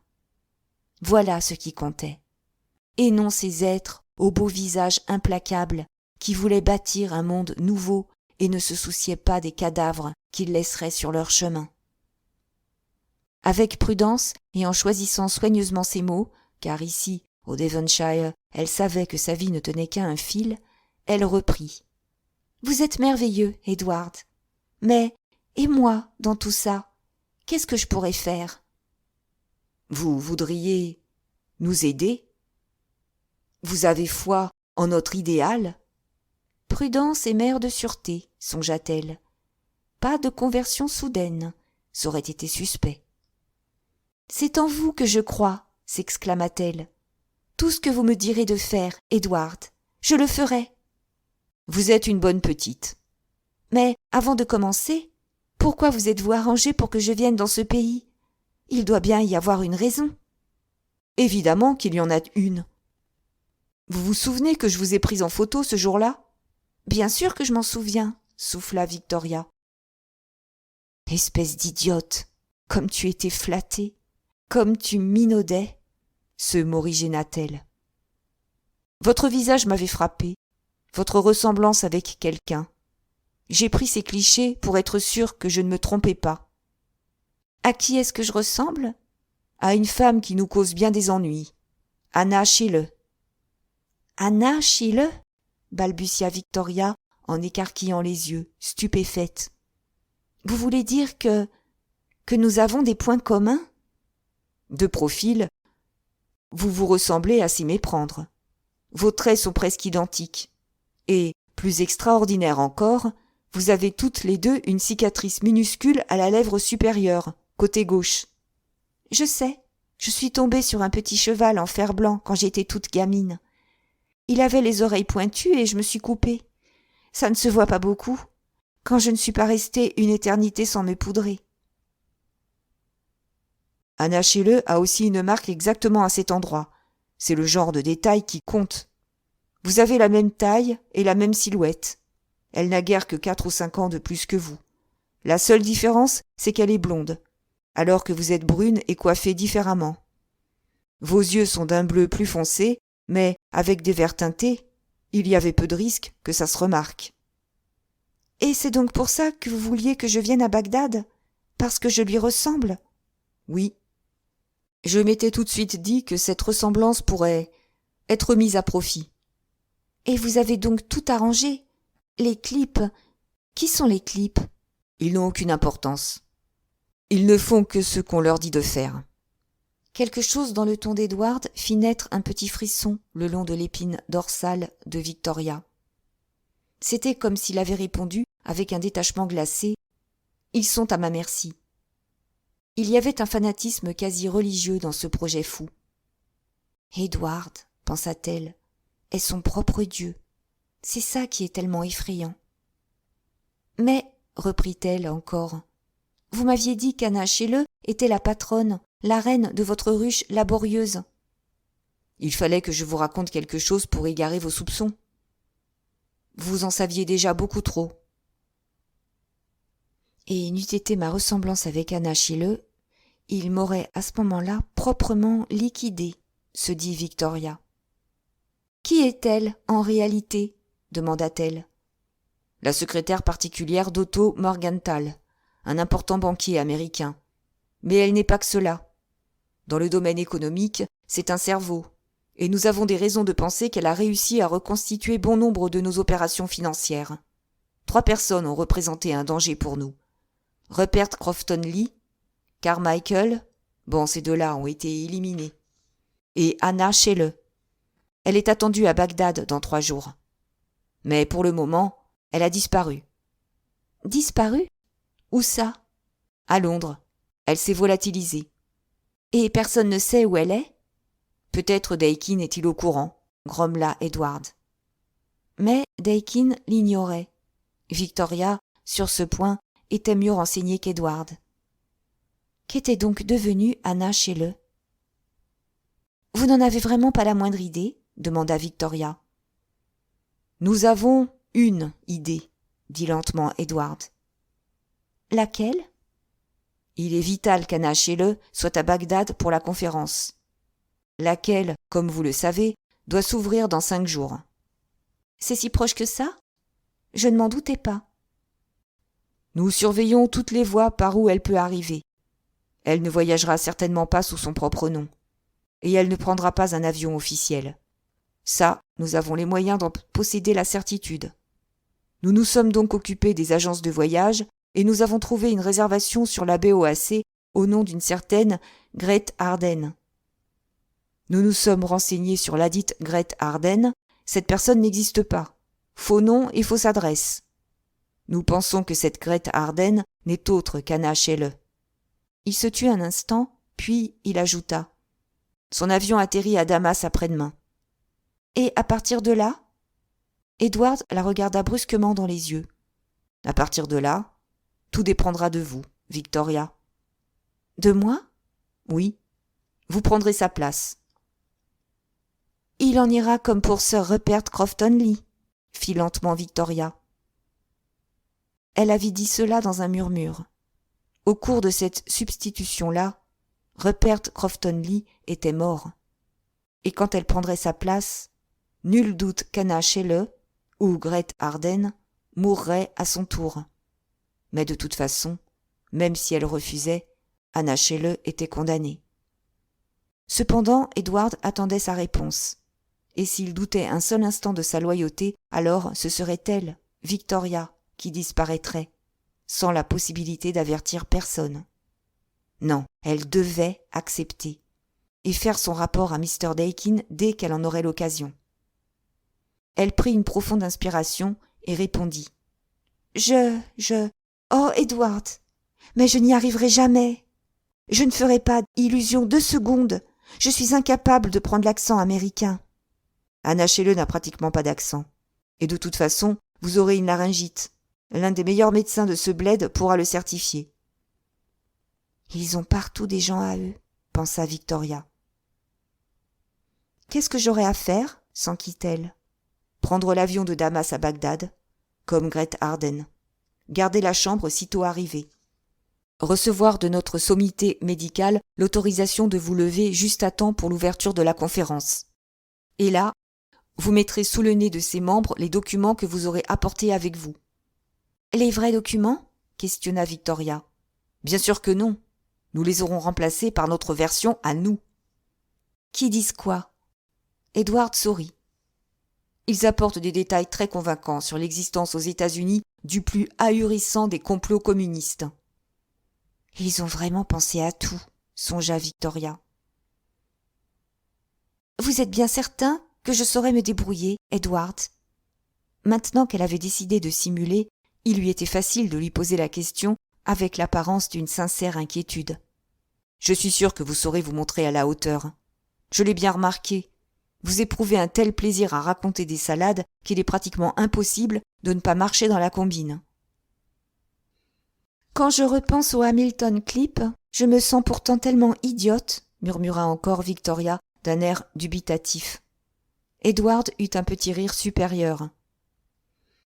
Voilà ce qui comptait. Et non ces êtres au beau visage implacable qui voulaient bâtir un monde nouveau et ne se souciaient pas des cadavres qu'ils laisseraient sur leur chemin. Avec prudence et en choisissant soigneusement ses mots, car ici, au Devonshire, elle savait que sa vie ne tenait qu'à un fil, elle reprit. « Vous êtes merveilleux, Edward. Mais, et moi, dans tout ça, qu'est-ce que je pourrais faire ?»« Vous voudriez nous aider ? Vous avez foi en notre idéal ? » Prudence et mère de sûreté, songea-t-elle. Pas de conversion soudaine, ça aurait été suspect. « C'est en vous que je crois, s'exclama-t-elle. Tout ce que vous me direz de faire, Edward, je le ferai. Vous êtes une bonne petite. Mais, avant de commencer, pourquoi vous êtes-vous arrangé pour que je vienne dans ce pays? Il doit bien y avoir une raison. Évidemment qu'il y en a une. Vous vous souvenez que je vous ai prise en photo ce jour-là? Bien sûr que je m'en souviens, souffla Victoria. Espèce d'idiote, comme tu étais flattée, comme tu minaudais, se morigéna-t-elle. Votre visage m'avait frappé, votre ressemblance avec quelqu'un. J'ai pris ces clichés pour être sûre que je ne me trompais pas. À qui est-ce que je ressemble? À une femme qui nous cause bien des ennuis. Anna Schille. Anna Schille? Balbutia Victoria en écarquillant les yeux, stupéfaite. Vous voulez dire que nous avons des points communs? De profil, vous vous ressemblez à s'y méprendre. Vos traits sont presque identiques. Et, plus extraordinaire encore, vous avez toutes les deux une cicatrice minuscule à la lèvre supérieure, côté gauche. Je sais, je suis tombée sur un petit cheval en fer-blanc quand j'étais toute gamine. Il avait les oreilles pointues et je me suis coupée. Ça ne se voit pas beaucoup, quand je ne suis pas restée une éternité sans me poudrer. Anna Schille a aussi une marque exactement à cet endroit. C'est le genre de détail qui compte. Vous avez la même taille et la même silhouette. Elle n'a guère que 4 ou 5 ans de plus que vous. La seule différence, c'est qu'elle est blonde, alors que vous êtes brune et coiffée différemment. Vos yeux sont d'un bleu plus foncé, mais avec des verts teintés, il y avait peu de risque que ça se remarque. Et c'est donc pour ça que vous vouliez que je vienne à Bagdad? Parce que je lui ressemble? Oui. Je m'étais tout de suite dit que cette ressemblance pourrait être mise à profit. Et vous avez donc tout arrangé? Les clips? Qui sont les clips? Ils n'ont aucune importance. Ils ne font que ce qu'on leur dit de faire. Quelque chose dans le ton d'Edward fit naître un petit frisson le long de l'épine dorsale de Victoria. C'était comme s'il avait répondu avec un détachement glacé « Ils sont à ma merci ». Il y avait un fanatisme quasi religieux dans ce projet fou. Edward, pensa-t-elle, est son propre Dieu. C'est ça qui est tellement effrayant. Mais, reprit-elle encore, vous m'aviez dit qu'Anna Schille était la patronne, la reine de votre ruche laborieuse. Il fallait que je vous raconte quelque chose pour égarer vos soupçons. Vous en saviez déjà beaucoup trop. Et n'eût été ma ressemblance avec Anna Schille, il m'aurait à ce moment-là proprement liquidée, se dit Victoria. Qui est-elle, en réalité? Demanda-t-elle. La secrétaire particulière d'Otto Morgenthal, un important banquier américain. Mais elle n'est pas que cela. Dans le domaine économique, c'est un cerveau, et nous avons des raisons de penser qu'elle a réussi à reconstituer bon nombre de nos opérations financières. 3 personnes ont représenté un danger pour nous. Rupert Crofton Lee, Carmichael, bon, ces 2-là ont été éliminés, et Anna Schille. Elle est attendue à Bagdad dans 3 jours. Mais pour le moment, elle a disparu. Disparu? Où ça? À Londres. Elle s'est volatilisée. Et personne ne sait où elle est? Peut-être Dakin est-il au courant, grommela Edward. Mais Dakin l'ignorait. Victoria, sur ce point, était mieux renseignée qu'Edward. Qu'était donc devenue Anna Schille? Vous n'en avez vraiment pas la moindre idée? Demanda Victoria. Nous avons une idée, dit lentement Edward. Laquelle? Il est vital qu'Anna Schille soit à Bagdad pour la conférence. Laquelle, comme vous le savez, doit s'ouvrir dans 5 jours. C'est si proche que ça? Je ne m'en doutais pas. Nous surveillons toutes les voies par où elle peut arriver. Elle ne voyagera certainement pas sous son propre nom. Et elle ne prendra pas un avion officiel. Ça, nous avons les moyens d'en posséder la certitude. Nous nous sommes donc occupés des agences de voyage et nous avons trouvé une réservation sur la BOAC au nom d'une certaine Grete Harden. Nous nous sommes renseignés sur ladite Grete Harden. Cette personne n'existe pas. Faux nom et fausse adresse. Nous pensons que cette Grete Harden n'est autre qu'Anna Schille. Il se tut un instant, puis il ajouta. Son avion atterrit à Damas après-demain. Et à partir de là? Edward la regarda brusquement dans les yeux. « À partir de là, tout dépendra de vous, Victoria. »« De moi ?»« Oui. Vous prendrez sa place. »« Il en ira comme pour Sir Rupert Crofton-Lee, » fit lentement Victoria. Elle avait dit cela dans un murmure. Au cours de cette substitution-là, Rupert Crofton-Lee était mort. Et quand elle prendrait sa place, nul doute qu'Anna Shelley, ou Great Harden, mourrait à son tour. Mais de toute façon, même si elle refusait, Anna Shelley était condamnée. Cependant, Edward attendait sa réponse. Et s'il doutait un seul instant de sa loyauté, alors ce serait elle, Victoria, qui disparaîtrait, sans la possibilité d'avertir personne. Non, elle devait accepter, et faire son rapport à Mr. Dakin dès qu'elle en aurait l'occasion. Elle prit une profonde inspiration et répondit. Oh, Edward, mais je n'y arriverai jamais. Je ne ferai pas illusion 2 secondes. Je suis incapable de prendre l'accent américain. Anna Shelley n'a pratiquement pas d'accent. Et de toute façon, vous aurez une laryngite. L'un des meilleurs médecins de ce bled pourra le certifier. Ils ont partout des gens à eux, pensa Victoria. Qu'est-ce que j'aurais à faire, s'enquit-elle. Prendre l'avion de Damas à Bagdad, comme Great Harden. Garder la chambre sitôt arrivé. Recevoir de notre sommité médicale l'autorisation de vous lever juste à temps pour l'ouverture de la conférence. Et là, vous mettrez sous le nez de ses membres les documents que vous aurez apportés avec vous. Les vrais documents ? Questionna Victoria. Bien sûr que non. Nous les aurons remplacés par notre version à nous. Qui disent quoi ? Edward sourit. Ils apportent des détails très convaincants sur l'existence aux États-Unis du plus ahurissant des complots communistes. Ils ont vraiment pensé à tout, songea Victoria. Vous êtes bien certain que je saurais me débrouiller, Edward ? Maintenant qu'elle avait décidé de simuler, il lui était facile de lui poser la question avec l'apparence d'une sincère inquiétude. Je suis sûr que vous saurez vous montrer à la hauteur. Je l'ai bien remarqué. Vous éprouvez un tel plaisir à raconter des salades qu'il est pratiquement impossible de ne pas marcher dans la combine. Quand je repense au Hamilton Clip, je me sens pourtant tellement idiote, murmura encore Victoria d'un air dubitatif. Edward eut un petit rire supérieur.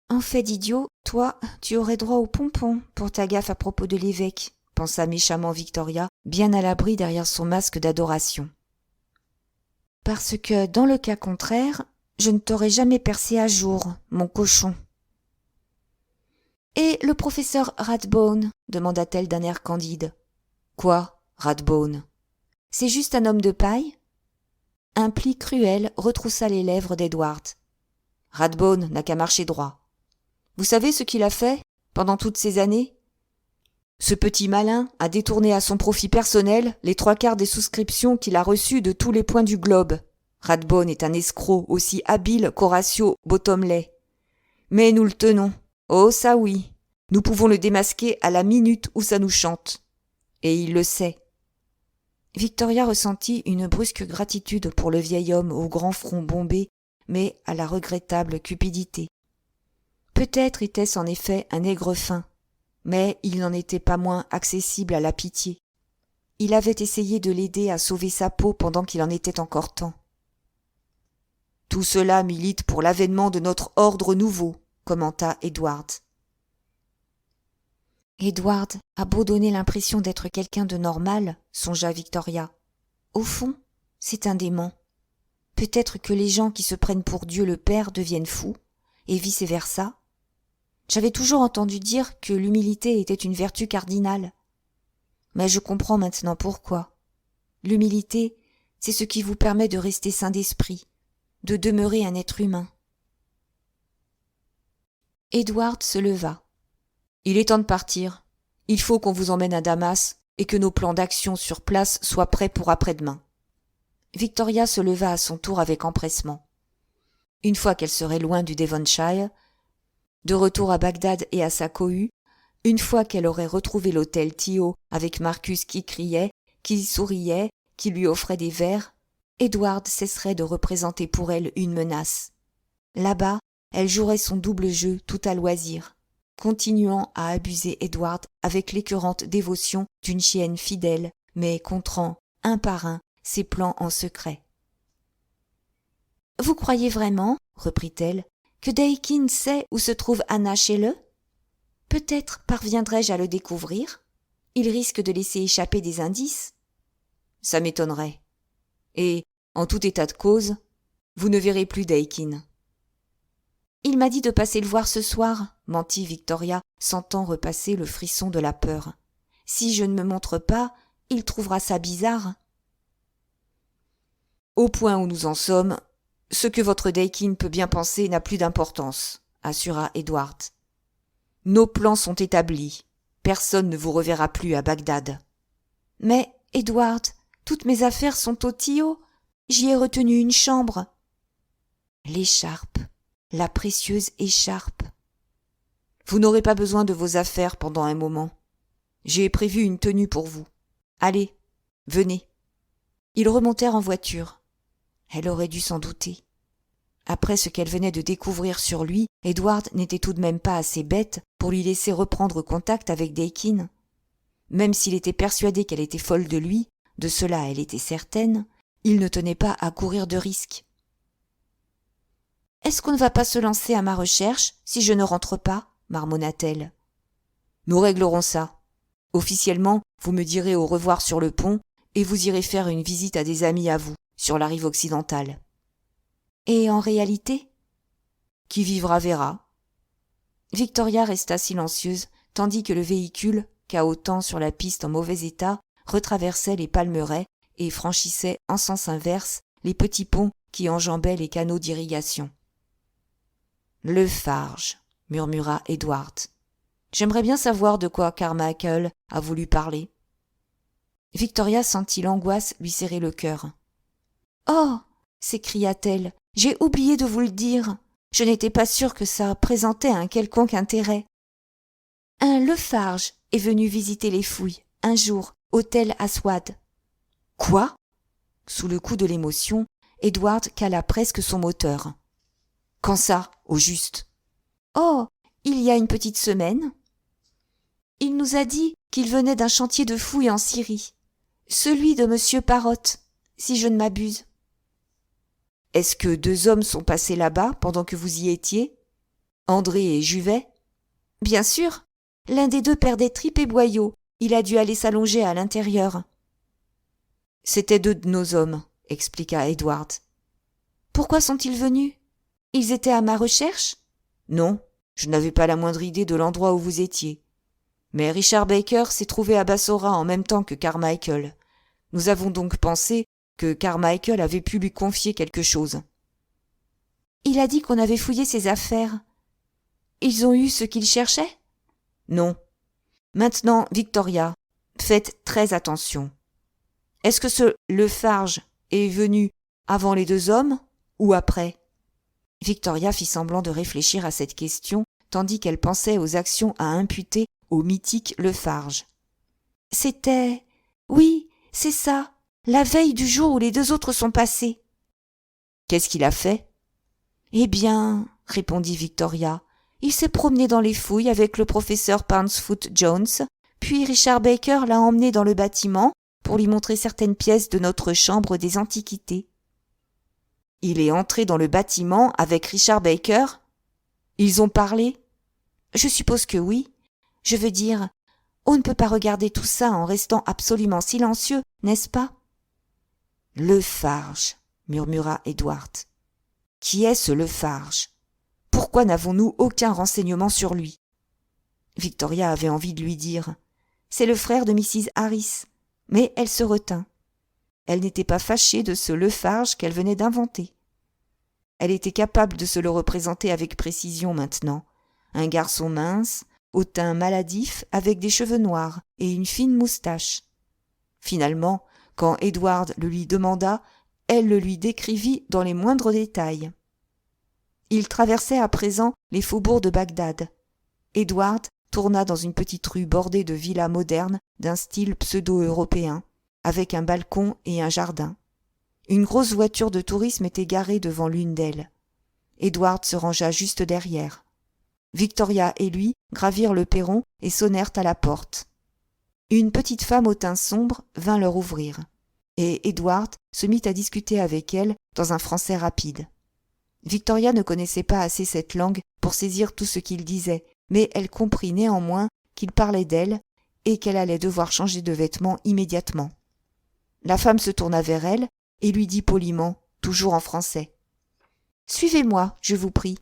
En fait d'idiot, toi, tu aurais droit au pompon pour ta gaffe à propos de l'évêque, pensa méchamment Victoria, bien à l'abri derrière son masque d'adoration. Parce que, dans le cas contraire, je ne t'aurais jamais percé à jour, mon cochon. Et le professeur Rathbone, demanda-t-elle d'un air candide. Quoi, Rathbone ? C'est juste un homme de paille ? Un pli cruel retroussa les lèvres d'Edward. Rathbone n'a qu'à marcher droit. Vous savez ce qu'il a fait pendant toutes ces années ? Ce petit malin a détourné à son profit personnel les 3/4 des souscriptions qu'il a reçues de tous les points du globe. Rathbone est un escroc aussi habile qu'Horatio Bottomley. Mais nous le tenons. Oh ça oui, nous pouvons le démasquer à la minute où ça nous chante. Et il le sait. Victoria ressentit une brusque gratitude pour le vieil homme au grand front bombé, mais à la regrettable cupidité. Peut-être était-ce en effet un aigre fin, mais il n'en était pas moins accessible à la pitié. Il avait essayé de l'aider à sauver sa peau pendant qu'il en était encore temps. Tout cela milite pour l'avènement de notre ordre nouveau, commenta Edward. Edward a beau donner l'impression d'être quelqu'un de normal, songea Victoria. Au fond, c'est un démon. Peut-être que les gens qui se prennent pour Dieu le Père deviennent fous, et vice-versa. J'avais toujours entendu dire que l'humilité était une vertu cardinale. Mais je comprends maintenant pourquoi. L'humilité, c'est ce qui vous permet de rester sain d'esprit, de demeurer un être humain. Edward se leva. Il est temps de partir. Il faut qu'on vous emmène à Damas et que nos plans d'action sur place soient prêts pour après-demain. Victoria se leva à son tour avec empressement. Une fois qu'elle serait loin du Devonshire, de retour à Bagdad et à sa cohue, une fois qu'elle aurait retrouvé l'hôtel Tio avec Marcus qui criait, qui souriait, qui lui offrait des verres, Edward cesserait de représenter pour elle une menace. Là-bas, elle jouerait son double jeu tout à loisir, continuant à abuser Edward avec l'écœurante dévotion d'une chienne fidèle, mais contrant, un par un, ses plans en secret. « Vous croyez vraiment, reprit-elle, que Dakin sait où se trouve Anna Shelley ? Peut-être parviendrai-je à le découvrir. Il risque de laisser échapper des indices. » « Ça m'étonnerait. Et, en tout état de cause, vous ne verrez plus Dakin. »« Il m'a dit de passer le voir ce soir, » mentit Victoria, sentant repasser le frisson de la peur. « Si je ne me montre pas, il trouvera ça bizarre. » « Au point où nous en sommes, ce que votre Dakin peut bien penser n'a plus d'importance, » assura Edward. « Nos plans sont établis. Personne ne vous reverra plus à Bagdad. »« Mais, Edward, toutes mes affaires sont au Tio. J'y ai retenu une chambre. » « L'écharpe, la précieuse écharpe. »« Vous n'aurez pas besoin de vos affaires pendant un moment. J'ai prévu une tenue pour vous. Allez, venez. » Ils remontèrent en voiture. Elle aurait dû s'en douter. Après ce qu'elle venait de découvrir sur lui, Edward n'était tout de même pas assez bête pour lui laisser reprendre contact avec Dakin. Même s'il était persuadé qu'elle était folle de lui, de cela elle était certaine, il ne tenait pas à courir de risques. « Est-ce qu'on ne va pas se lancer à ma recherche si je ne rentre pas ?» marmonna-t-elle. « Nous réglerons ça. Officiellement, vous me direz au revoir sur le pont et vous irez faire une visite à des amis à vous, sur la rive occidentale. » « Et en réalité ? » ?»« Qui vivra verra. » Victoria resta silencieuse, tandis que le véhicule, cahotant sur la piste en mauvais état, retraversait les palmeraies et franchissait en sens inverse les petits ponts qui enjambaient les canaux d'irrigation. « Le Farge, » murmura Edward. « J'aimerais bien savoir de quoi Carmichael a voulu parler. » Victoria sentit l'angoisse lui serrer le cœur. « Oh !» s'écria-t-elle. « J'ai oublié de vous le dire. Je n'étais pas sûre que ça présentait un quelconque intérêt. Un Lefarge est venu visiter les fouilles, un jour, au Tel Aswad. »« Quoi ?» Sous le coup de l'émotion, Edward cala presque son moteur. « Quand ça, au juste ?»« Oh, il y a une petite semaine. Il nous a dit qu'il venait d'un chantier de fouilles en Syrie. Celui de monsieur Parrott, si je ne m'abuse. » « Est-ce que 2 hommes sont passés là-bas pendant que vous y étiez ? André et Juvet ? » ?»« Bien sûr. L'un des 2 perdait tripes et boyaux. Il a dû aller s'allonger à l'intérieur. »« C'étaient 2 de nos hommes, » expliqua Edward. « Pourquoi sont-ils venus ? Ils étaient à ma recherche ? » ?»« Non, je n'avais pas la moindre idée de l'endroit où vous étiez. Mais Richard Baker s'est trouvé à Bassora en même temps que Carmichael. Nous avons donc pensé que Carmichael avait pu lui confier quelque chose. »« Il a dit qu'on avait fouillé ses affaires. Ils ont eu ce qu'ils cherchaient ? » ?»« Non. Maintenant, Victoria, faites très attention. Est-ce que ce Lefarge est venu avant les 2 hommes ou après ? » Victoria fit semblant de réfléchir à cette question, tandis qu'elle pensait aux actions à imputer au mythique Lefarge. « C'était... Oui, c'est ça. La veille du jour où les 2 autres sont passés. »« Qu'est-ce qu'il a fait ? » ?»« Eh bien, » répondit Victoria, « il s'est promené dans les fouilles avec le professeur Pansfoot Jones, puis Richard Baker l'a emmené dans le bâtiment pour lui montrer certaines pièces de notre chambre des antiquités. »« Il est entré dans le bâtiment avec Richard Baker ? Ils ont parlé ? » ?»« Je suppose que oui. Je veux dire, on ne peut pas regarder tout ça en restant absolument silencieux, n'est-ce pas ? » « Lefarge, » murmura Edward. « Qui est ce Lefarge ? Pourquoi n'avons-nous aucun renseignement sur lui ?» Victoria avait envie de lui dire « C'est le frère de Mrs. Harris », mais elle se retint. Elle n'était pas fâchée de ce Lefarge qu'elle venait d'inventer. Elle était capable de se le représenter avec précision maintenant. Un garçon mince, au teint maladif, avec des cheveux noirs et une fine moustache. Finalement, quand Edward le lui demanda, elle le lui décrivit dans les moindres détails. Ils traversaient à présent les faubourgs de Bagdad. Edward tourna dans une petite rue bordée de villas modernes d'un style pseudo-européen, avec un balcon et un jardin. Une grosse voiture de tourisme était garée devant l'une d'elles. Edward se rangea juste derrière. Victoria et lui gravirent le perron et sonnèrent à la porte. Une petite femme au teint sombre vint leur ouvrir, et Edward se mit à discuter avec elle dans un français rapide. Victoria ne connaissait pas assez cette langue pour saisir tout ce qu'il disait, mais elle comprit néanmoins qu'il parlait d'elle et qu'elle allait devoir changer de vêtements immédiatement. La femme se tourna vers elle et lui dit poliment, toujours en français, « Suivez-moi, je vous prie. »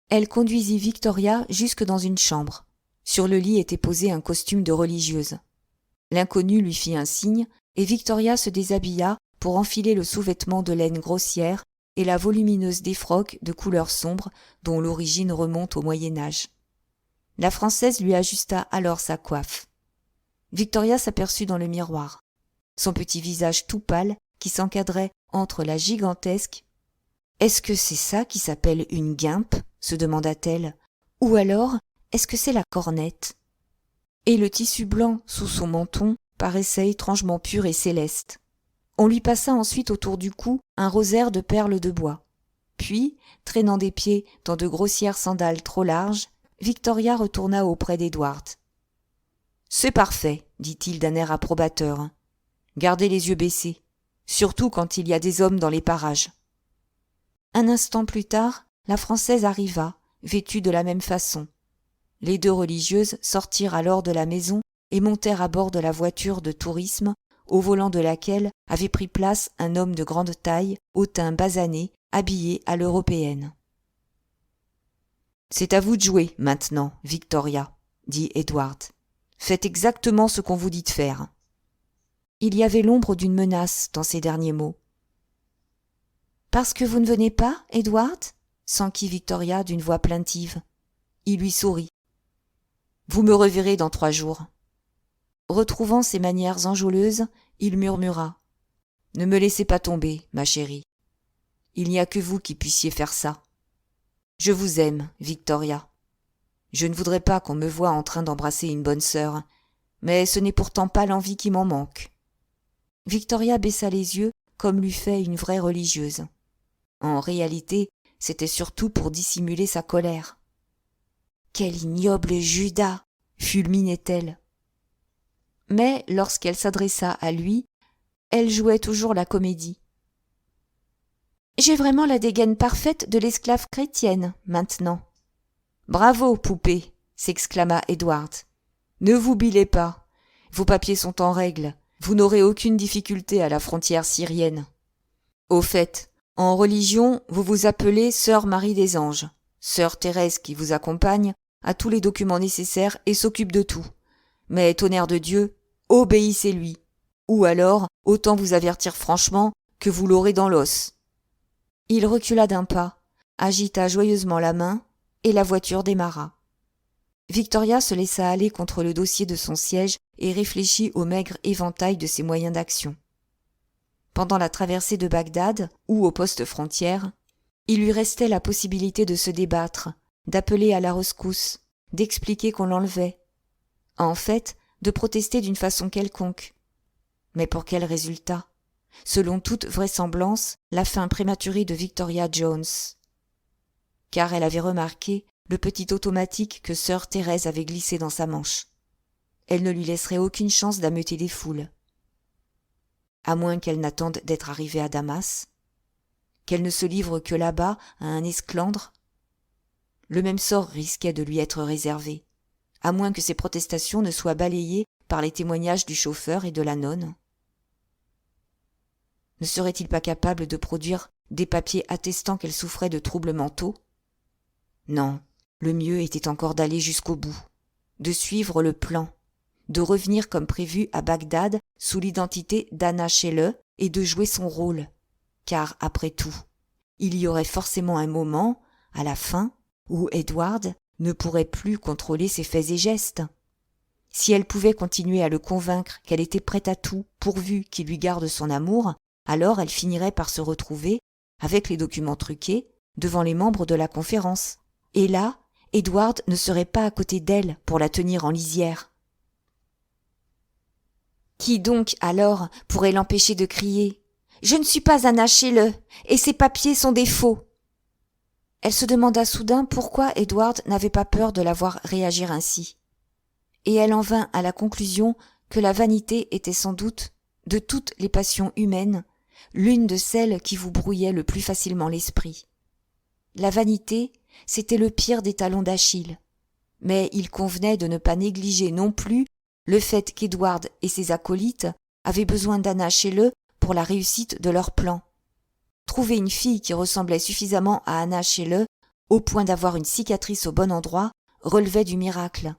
Elle conduisit Victoria jusque dans une chambre. Sur le lit était posé un costume de religieuse. L'inconnu lui fit un signe et Victoria se déshabilla pour enfiler le sous-vêtement de laine grossière et la volumineuse défroque de couleur sombre dont l'origine remonte au Moyen-Âge. La Française lui ajusta alors sa coiffe. Victoria s'aperçut dans le miroir. Son petit visage tout pâle qui s'encadrait entre la gigantesque. « Est-ce que c'est ça qui s'appelle une guimpe ?» se demanda-t-elle. « Ou alors, est-ce que c'est la cornette ?» Et le tissu blanc sous son menton paraissait étrangement pur et céleste. On lui passa ensuite autour du cou un rosaire de perles de bois. Puis, traînant des pieds dans de grossières sandales trop larges, Victoria retourna auprès d'Edward. « C'est parfait, dit-il d'un air approbateur. Gardez les yeux baissés, surtout quand il y a des hommes dans les parages. » Un instant plus tard, la Française arriva, vêtue de la même façon. Les deux religieuses sortirent alors de la maison et montèrent à bord de la voiture de tourisme, au volant de laquelle avait pris place un homme de grande taille, au teint basané, habillé à l'européenne. « C'est à vous de jouer, maintenant, Victoria, » dit Edward. « Faites exactement ce qu'on vous dit de faire. » Il y avait l'ombre d'une menace dans ces derniers mots. « Parce que vous ne venez pas, Edward ?» s'enquit Victoria d'une voix plaintive. Il lui sourit. « Vous me reverrez dans 3 jours. » Retrouvant ses manières enjôleuses, il murmura. « Ne me laissez pas tomber, ma chérie. Il n'y a que vous qui puissiez faire ça. Je vous aime, Victoria. Je ne voudrais pas qu'on me voie en train d'embrasser une bonne sœur, mais ce n'est pourtant pas l'envie qui m'en manque. » Victoria baissa les yeux comme l'eût fait une vraie religieuse. En réalité, c'était surtout pour dissimuler sa colère. « Quel ignoble Judas !» fulminait-elle. Mais lorsqu'elle s'adressa à lui, elle jouait toujours la comédie. « J'ai vraiment la dégaine parfaite de l'esclave chrétienne, maintenant. »« Bravo, poupée !» s'exclama Edward. « Ne vous bilez pas. Vos papiers sont en règle. Vous n'aurez aucune difficulté à la frontière syrienne. Au fait, en religion, vous vous appelez Sœur Marie des Anges. Sœur Thérèse qui vous accompagne a tous les documents nécessaires et s'occupe de tout. Mais tonnerre de Dieu, obéissez-lui. Ou alors, autant vous avertir franchement que vous l'aurez dans l'os. » Il recula d'un pas, agita joyeusement la main, et la voiture démarra. Victoria se laissa aller contre le dossier de son siège et réfléchit au maigre éventail de ses moyens d'action. Pendant la traversée de Bagdad, ou au poste frontière, il lui restait la possibilité de se débattre, d'appeler à la rescousse, d'expliquer qu'on l'enlevait. En fait, de protester d'une façon quelconque. Mais pour quel résultat ? Selon toute vraisemblance, la fin prématurée de Victoria Jones. Car elle avait remarqué le petit automatique que sœur Thérèse avait glissé dans sa manche. Elle ne lui laisserait aucune chance d'ameuter les foules. À moins qu'elle n'attende d'être arrivée à Damas, qu'elle ne se livre que là-bas à un esclandre. Le même sort risquait de lui être réservé, à moins que ses protestations ne soient balayées par les témoignages du chauffeur et de la nonne. Ne serait-il pas capable de produire des papiers attestant qu'elle souffrait de troubles mentaux ? Non, le mieux était encore d'aller jusqu'au bout, de suivre le plan, de revenir comme prévu à Bagdad sous l'identité d'Anna Schelle et de jouer son rôle. Car, après tout, il y aurait forcément un moment, à la fin, où Edward ne pourrait plus contrôler ses faits et gestes. Si elle pouvait continuer à le convaincre qu'elle était prête à tout pourvu qu'il lui garde son amour, alors elle finirait par se retrouver, avec les documents truqués, devant les membres de la conférence. Et là, Edward ne serait pas à côté d'elle pour la tenir en lisière. Qui donc, alors, pourrait l'empêcher de crier « Je ne suis pas Anna Schelle, et ces papiers sont des faux !» Elle se demanda soudain pourquoi Edward n'avait pas peur de la voir réagir ainsi. Et elle en vint à la conclusion que la vanité était sans doute, de toutes les passions humaines, l'une de celles qui vous brouillaient le plus facilement l'esprit. La vanité, c'était le pire des talons d'Achille. Mais il convenait de ne pas négliger non plus le fait qu'Edward et ses acolytes avaient besoin d'Anna Schelle pour la réussite de leur plan. Trouver une fille qui ressemblait suffisamment à Anna Schelle, au point d'avoir une cicatrice au bon endroit, relevait du miracle.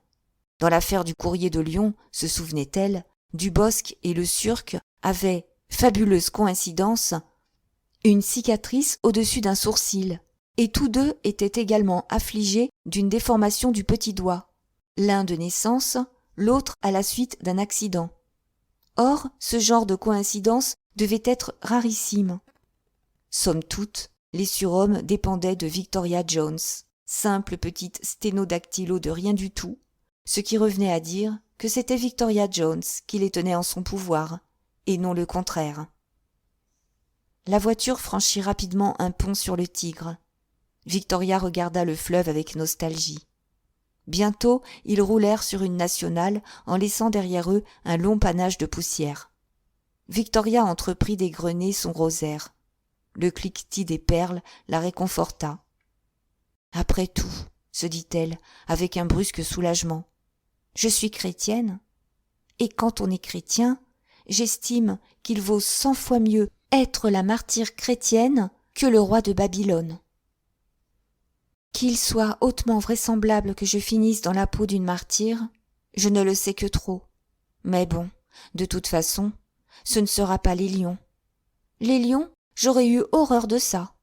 Dans l'affaire du courrier de Lyon, se souvenait-elle, Dubosc et le Surque avaient, fabuleuse coïncidence, une cicatrice au-dessus d'un sourcil, et tous deux étaient également affligés d'une déformation du petit doigt, l'un de naissance, l'autre à la suite d'un accident. Or, ce genre de coïncidence devait être rarissime. Somme toute, les surhommes dépendaient de Victoria Jones, simple petite sténodactylo de rien du tout, ce qui revenait à dire que c'était Victoria Jones qui les tenait en son pouvoir, et non le contraire. La voiture franchit rapidement un pont sur le Tigre. Victoria regarda le fleuve avec nostalgie. Bientôt, ils roulèrent sur une nationale en laissant derrière eux un long panache de poussière. Victoria entreprit d'égrener son rosaire. Le cliquetis des perles la réconforta. « Après tout, se dit-elle avec un brusque soulagement, je suis chrétienne, et quand on est chrétien, j'estime qu'il vaut 100 fois mieux être la martyre chrétienne que le roi de Babylone. Qu'il soit hautement vraisemblable que je finisse dans la peau d'une martyre, je ne le sais que trop. Mais bon, de toute façon, ce ne sera pas les lions. Les lions, j'aurais eu horreur de ça.